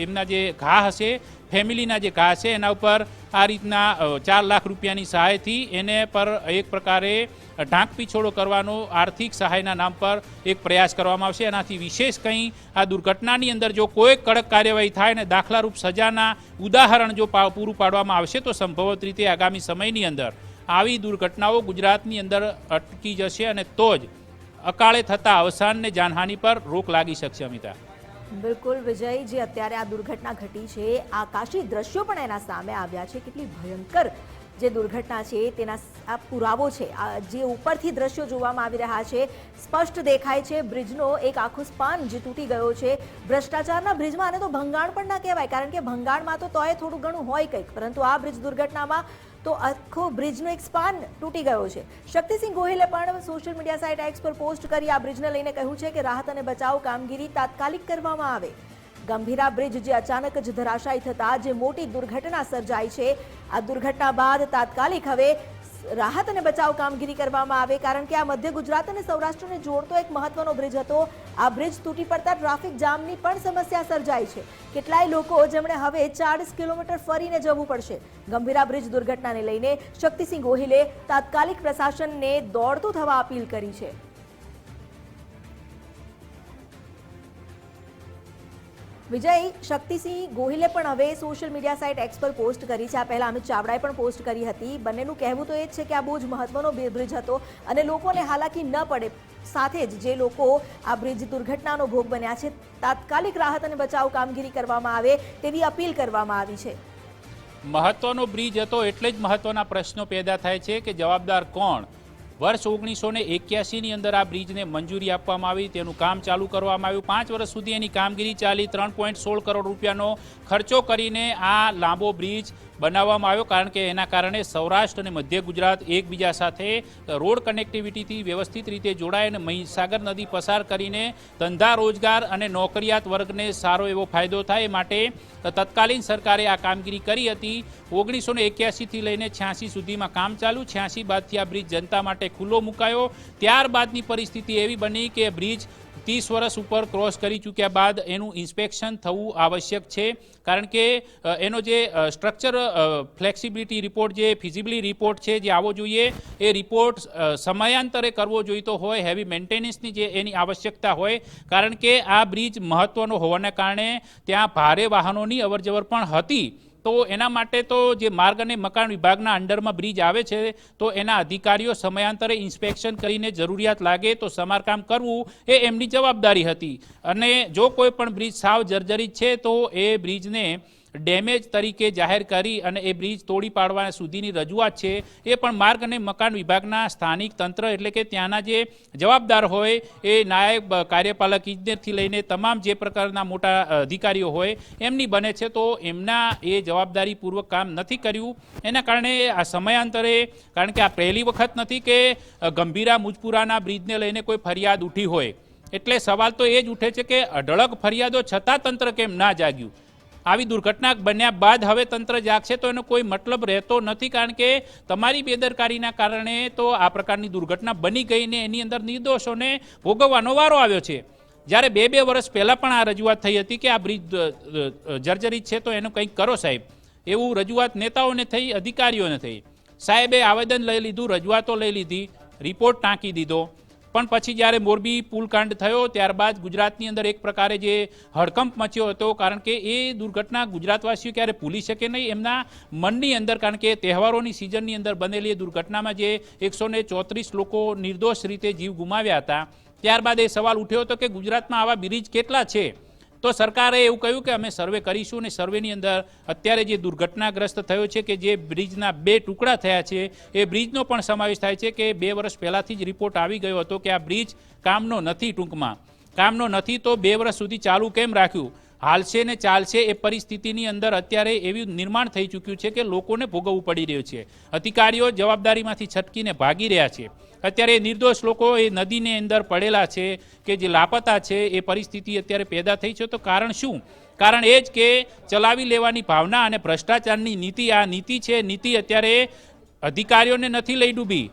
એમના જે ઘા હશે, ફેમિલીના જે ઘા છે એના ઉપર આ રીતના 4 લાખ રૂપિયાની સહાયથી એને પર એક પ્રકારે ઢાંક પીછોડો કરવાનો આર્થિક સહાયના નામ પર એક પ્રયાસ કરવામાં આવશે. એનાથી વિશેષ કંઈ આ દુર્ઘટનાની અંદર જો કોઈ કડક કાર્યવાહી થાય ને દાખલારૂપ સજાના ઉદાહરણ જો પૂરું પાડવામાં આવશે તો સંભવત રીતે આગામી સમયની અંદર આવી દુર્ઘટનાઓ ગુજરાતની અંદર અટકી જશે અને તો જ અકાળે થતા અવસાનને જાનહાનિ પર રોક લાગી શકશે. અમિતા, બિલકુલ વિજય, જે અત્યારે આ દુર્ઘટના ઘટી છે, આકાશી દ્રશ્યો પણ એના સામે આવ્યા છે. કેટલી ભયંકર જે દુર્ઘટના છે તેના આ પુરાવો છે. જે ઉપરથી દ્રશ્યો જોવામાં આવી રહ્યા છે, સ્પષ્ટ દેખાય છે બ્રિજનો એક આખો સ્પાન જે તૂટી ગયો છે. ભ્રષ્ટાચારના બ્રિજમાં આને તો ભંગાણ પણ ના કહેવાય, કારણ કે ભંગાણમાં તો તોય થોડું ઘણું હોય કંઈક, પરંતુ આ બ્રિજ દુર્ઘટનામાં તો આખો બ્રિજનો એક સ્પાન તૂટી ગયો છે. શક્તિસિંહ ગોહિલે પણ સોશિયલ મીડિયા સાઇટ એક્સ પર પોસ્ટ કરી આ બ્રિજને લઈને કહ્યું છે કે રાહત અને બચાવ કામગીરી તાત્કાલિક કરવામાં આવે. ગંભીરા બ્રિજ જે અચાનક જ ધરાશાયી થતા જે મોટી દુર્ઘટના સર્જાઈ છે, આ દુર્ઘટના બાદ તાત્કાલિક હવે રાહત અને બચાવ કામગીરી કરવામાં આવે, કારણ કે આ મધ્ય ગુજરાત અને સૌરાષ્ટ્રને જોડતો એક મહત્વનો બ્રિજ હતો. આ બ્રિજ તૂટી પડતા ટ્રાફિક જામની પણ સમસ્યા સર્જાઈ છે. કેટલાય લોકો જેમણે હવે 40 કિલોમીટર ફરીને જવું પડશે. ગંભીરા બ્રિજ દુર્ઘટનાને લઈને શક્તિસિંહ ગોહિલે તાત્કાલિક પ્રશાસનને દોડતું થવા અપીલ કરી છે. વિજય, શક્તિસિંહ ગોહિલે પણ હવે સોશિયલ મીડિયા સાઇટ એક્સ પર પોસ્ટ કરી છે. આ પહેલા અમિત ચાવડાએ પણ પોસ્ટ કરી હતી. બંનેનું કહેવું તો એ જ છે કે આ બહુ જ મહત્વનો બ્રિજ હતો અને લોકોને હાલાકી ન પડે, સાથે જ જે લોકો આ બ્રિજ દુર્ઘટનાનો ભોગ બન્યા છે તાત્કાલિક રાહત અને બચાવ કામગીરી કરવામાં આવે તેવી અપીલ કરવામાં આવી છે. મહત્વનો બ્રિજ હતો એટલે જ મહત્વના પ્રશ્નો પેદા થાય છે કે જવાબદાર કોણ. વર્ષ 1981ની અંદર આ બ્રિજને મંજૂરી આપવામાં આવી, તેનું કામ ચાલુ કરવામાં આવ્યું. 5 વર્ષ સુધી એની કામગીરી ચાલી. 3.16 કરોડ રૂપિયાનો ખર્ચો કરીને આ લાંબો બ્રિજ બનાવવામાં આવ્યો, કારણ કે એના કારણે સૌરાષ્ટ્ર અને મધ્ય ગુજરાત એકબીજા સાથે રોડ કનેક્ટિવિટીથી વ્યવસ્થિત રીતે જોડાય અને મહીસાગર નદી પસાર કરીને ધંધા રોજગાર અને નોકરિયાત વર્ગને સારો એવો ફાયદો થાય. એ માટે તત્કાલીન સરકારે આ કામગીરી કરી હતી. 1981થી લઈને 86 સુધીમાં કામ ચાલુ. 86 બાદથી આ બ્રિજ જનતા માટે ખુલ્લો મુકાયો. ત્યારબાદની પરિસ્થિતિ એવી બની કે બ્રિજ 30 વર્ષ ઉપર ક્રોસ કરી ચૂક્યા બાદ એનું ઇન્સ્પેક્શન થવું આવશ્યક છે, કારણ કે એનો જે સ્ટ્રક્ચર ફ્લેક્સિબિલિટી રિપોર્ટ, જે ફિઝિબિલિટી રિપોર્ટ છે, જે આવવો જોઈએ, એ રિપોર્ટ સમયાંતરે કરવો જોઈતો હોય, હેવી મેન્ટેનન્સની જે એની આવશ્યકતા હોય, કારણ કે આ બ્રિજ મહત્વનો હોવાના કારણે ત્યાં ભારે વાહનોની અવરજવર પણ હતી. તો એના માટે તો જે માર્ગ અને મકાન વિભાગના અંડરમાં બ્રિજ આવે છે, તો એના અધિકારીઓ સમયાંતરે ઇન્સ્પેક્શન કરીને જરૂરિયાત લાગે તો સમારકામ કરવું એ એમની જવાબદારી હતી. અને જો કોઈ પણ બ્રિજ સાવ જર્જરિત છે તો એ બ્રિજને ડેમેજ તરીકે જાહેર કરી અને એ બ્રિજ તોડી પાડવા સુધીની રજૂઆત છે એ પણ માર્ગ અને મકાન વિભાગના સ્થાનિક તંત્ર, એટલે કે ત્યાંના જે જવાબદાર હોય એ નાયબ કાર્યપાલક ઇજનેરથી લઈને તમામ જે પ્રકારના મોટા અધિકારીઓ હોય એમની બને છે. તો એમના એ જવાબદારીપૂર્વક કામ નથી કર્યું. એના કારણે આ સમયાંતરે, કારણ કે આ પહેલી વખત નથી કે ગંભીરા મુજપુરાના બ્રિજને લઈને કોઈ ફરિયાદ ઉઠી હોય, એટલે સવાલ તો એ જ ઉઠે છે કે અઢળક ફરિયાદો છતાં તંત્ર કેમ ના જાગ્યું. આવી દુર્ઘટના બન્યા બાદ હવે તંત્ર જાગશે તો એનો કોઈ મતલબ રહેતો નથી, કારણ કે તમારી બેદરકારીના કારણે તો આ પ્રકારની દુર્ઘટના બની ગઈ ને એની અંદર નિર્દોષોને ભોગવવાનો વારો આવ્યો છે. જ્યારે 2 વર્ષ પહેલાં પણ આ રજૂઆત થઈ હતી કે આ બ્રિજ જર્જરિત છે તો એનું કંઈક કરો સાહેબ, એવું રજૂઆત નેતાઓને થઈ, અધિકારીઓને થઈ. સાહેબે આવેદન લઈ લીધું, રજૂઆતો લઈ લીધી, રિપોર્ટ ટાંકી દીધો, પણ પછી જ્યારે મોરબી પુલકાંડ થયો ત્યારબાદ ગુજરાતની અંદર એક પ્રકારે જે હડકંપ મચ્યો હતો, કારણ કે એ દુર્ઘટના ગુજરાતવાસીઓ ક્યારે ભૂલી શકે નહીં એમના મનની અંદર, કારણ કે તહેવારોની સિઝનની અંદર બનેલી એ દુર્ઘટનામાં જે 134 લોકો નિર્દોષ રીતે જીવ ગુમાવ્યા હતા. ત્યારબાદ એ સવાલ ઉઠ્યો હતો કે ગુજરાતમાં આવા બ્રિજ કેટલા છે. તો સરકારે એવું કહ્યું કે અમે સર્વે કરીશું, અને સર્વેની અંદર અત્યારે જે દુર્ઘટનાગ્રસ્ત થયો છે કે જે બ્રિજના 2 ટુકડા થયા છે એ બ્રિજનો પણ સમાવેશ થાય છે કે 2 વર્ષ પહેલાંથી જ રિપોર્ટ આવી ગયો હતો કે આ બ્રિજ કામનો નથી. ટૂંકમાં કામનો નથી તો 2 વર્ષ સુધી ચાલુ કેમ રાખ્યું? હાલશે ને ચાલશે એ પરિસ્થિતિની અંદર અત્યારે એવું નિર્માણ થઈ ચૂક્યું છે કે લોકોને ભોગવવું પડી રહ્યું છે. અધિકારીઓ જવાબદારીમાંથી છટકીને ભાગી રહ્યા છે. અત્યારે નિર્દોષ લોકો એ નદીની અંદર પડેલા છે કે જે લાપતા છે, એ પરિસ્થિતિ અત્યારે પેદા થઈ છે. તો કારણ શું? કારણ એ જ કે ચલાવી લેવાની ભાવના અને ભ્રષ્ટાચારની નીતિ, આ નીતિ છે, નીતિ અત્યારે અધિકારીઓને નથી લઈ ડૂબી,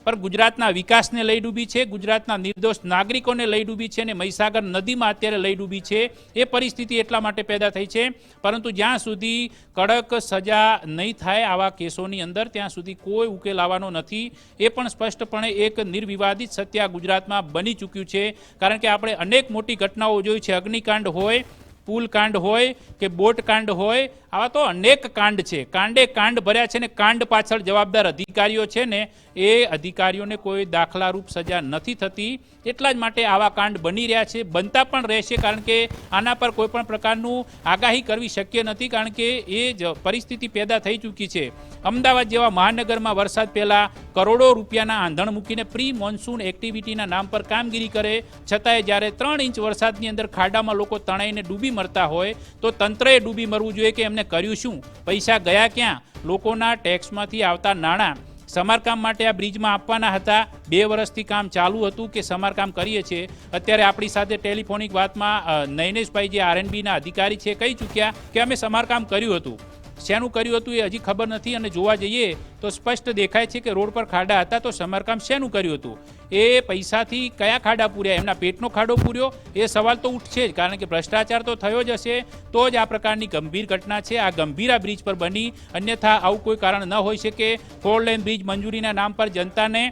પણ ગુજરાતના વિકાસને લઈ ડૂબી છે, ગુજરાતના નિર્દોષ નાગરિકોને લઈ ડૂબી છે, અને મહીસાગર નદીમાં અત્યારે લઈ ડૂબી છે. એ પરિસ્થિતિ એટલા માટે પેદા થઈ છે. પરંતુ જ્યાં સુધી કડક સજા નહીં થાય આવા કેસોની અંદર, ત્યાં સુધી કોઈ ઉકેલ આવવાનો નથી. એ પણ સ્પષ્ટપણે એક નિર્વિવાદિત સત્ય ગુજરાતમાં બની ચૂક્યું છે. કારણ કે આપણે અનેક મોટી ઘટનાઓ જોઈ છે. અગ્નિકાંડ હોય, પુલ કાંડ હોય કે બોટ કાંડ હોય, આવા તો અનેક કાંડ છે. કાંડે કાંડ ભર્યા છે, ને કાંડ પાછળ જવાબદાર અધિકારીઓ છે ને એ અધિકારીઓને કોઈ દાખલારૂપ સજા નથી થતી. એટલા જ માટે આવા કાંડ બની રહ્યા છે, બનતા પણ રહેશે, કારણ કે આના પર કોઈ પણ પ્રકારનું આગાહી કરવી શક્ય નથી, કારણ કે એ જ પરિસ્થિતિ પેદા થઈ ચૂકી છે. અમદાવાદ જેવા મહાનગરમાં વરસાદ પહેલાં કરોડો રૂપિયાના આંધણ મૂકીને પ્રી મોન્સૂન એક્ટિવિટીના નામ પર કામગીરી કરે, છતાંય જ્યારે 3 ઇંચ વરસાદની અંદર ખાડામાં લોકો તણાઈને ડૂબી મરતા હોય તો તંત્રએ ડૂબી મરવું જોઈએ કે એમને કર્યું શું? પૈસા ગયા ક્યાં? લોકોના ટેક્સમાંથી આવતા નાણાં સમારકામ માટે આ બ્રિજમાં આપવાના હતા. 2 વર્ષથી કામ ચાલુ હતું કે સમારકામ કરીએ છીએ. અત્યારે આપણી સાથે ટેલિફોનિક વાતમાં નૈનેશભાઈ જે આરએનબીના અધિકારી છે કહી ચૂક્યા કે અમે સમારકામ કર્યું હતું. શેનું કર્યું હતું એ હજી ખબર નથી, અને જોવા જઈએ તો સ્પષ્ટ દેખાય છે કે રોડ પર ખાડા હતા. તો સમારકામ શેનું કર્યું હતું? એ પૈસાથી કયા ખાડા પૂર્યા? એમના પેટનો ખાડો પૂર્યો? એ સવાલ તો ઉઠશે જ, કારણ કે ભ્રષ્ટાચાર તો થયો જ હશે. તો જ આ પ્રકારની ગંભીર ઘટના છે આ ગંભીરા બ્રિજ પર બની. અન્યથા આવું કોઈ કારણ ન હોઈ શકે. 4 લેન બ્રિજ મંજૂરીના નામ પર જનતાને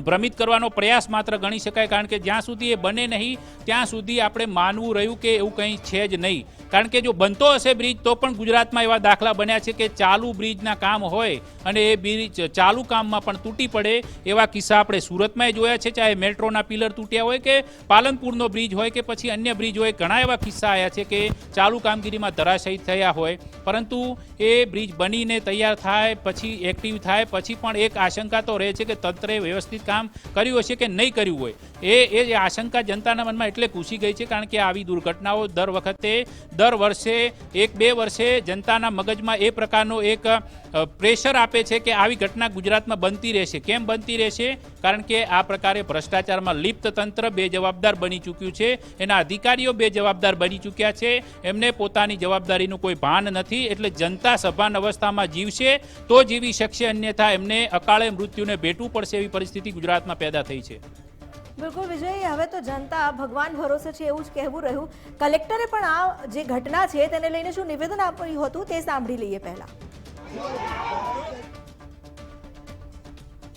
ભ્રમિત કરવાનો પ્રયાસ માત્ર ગણી શકાય, કારણ કે જ્યાં સુધી એ બને નહીં ત્યાં સુધી આપણે માનવું રહ્યું કે એવું કંઈ છે જ નહીં. કારણ કે જો બનતો હશે બ્રિજ તો પણ ગુજરાતમાં એવા દાખલા બન્યા છે કે ચાલુ બ્રિજના કામ હોય અને એ બ્રિજ ચાલુ કામમાં પણ તૂટી પડે. એવા કિસ્સા આપણે સુરતમાં જોયા છે, ચાહે મેટ્રોના પિલર તૂટ્યા હોય કે પાલનપુરનો બ્રિજ હોય કે પછી અન્ય બ્રિજ હોય. ઘણા એવા કિસ્સા આવ્યા છે કે ચાલુ કામગીરીમાં ધરાશયી થયા હોય, પરંતુ એ બ્રિજ બનીને તૈયાર થાય પછી, એક્ટિવ થાય પછી પણ એક આશંકા તો રહે છે કે તંત્રે વ્યવસ્થિત વ્યવસ્થિત કામ કર્યું હશે કે નહીં કર્યું હોય એ આશંકા જનતાના મનમાં એટલે ઘૂસી ગઈ છે, કારણ કે આવી દુર્ઘટનાઓ દર વર્ષે 1-2 વર્ષે જનતાના મગજમાં એ પ્રકારનો એક પ્રેશર આપે છે કે આવી ઘટના ગુજરાતમાં બનતી રહેશે. કેમ બનતી રહેશે? કારણ કે આ પ્રકારે ભ્રષ્ટાચારમાં લિપ્ત તંત્ર બેજવાબદાર બની ચૂક્યું છે, એના અધિકારીઓ બેજવાબદાર બની ચૂક્યા છે, એમને પોતાની જવાબદારીનું કોઈ ભાન નથી. એટલે જનતા સભાન અવસ્થામાં જીવશે તો જીવી શકશે, અન્યથા એમને અકાળે મૃત્યુને ભેટવું પડશે એવી પરિસ્થિતિ ગુજરાતમાં પેદા થઈ છે. બિલકુલ વિજય, હવે તો જનતા ભગવાન ભરોસે છે એવું જ કહેવું રહ્યું. કલેક્ટરે પણ આ જે ઘટના છે તેને લઈને શું નિવેદન આપ્યું હતું તે સાંભળી લઈએ પહેલા.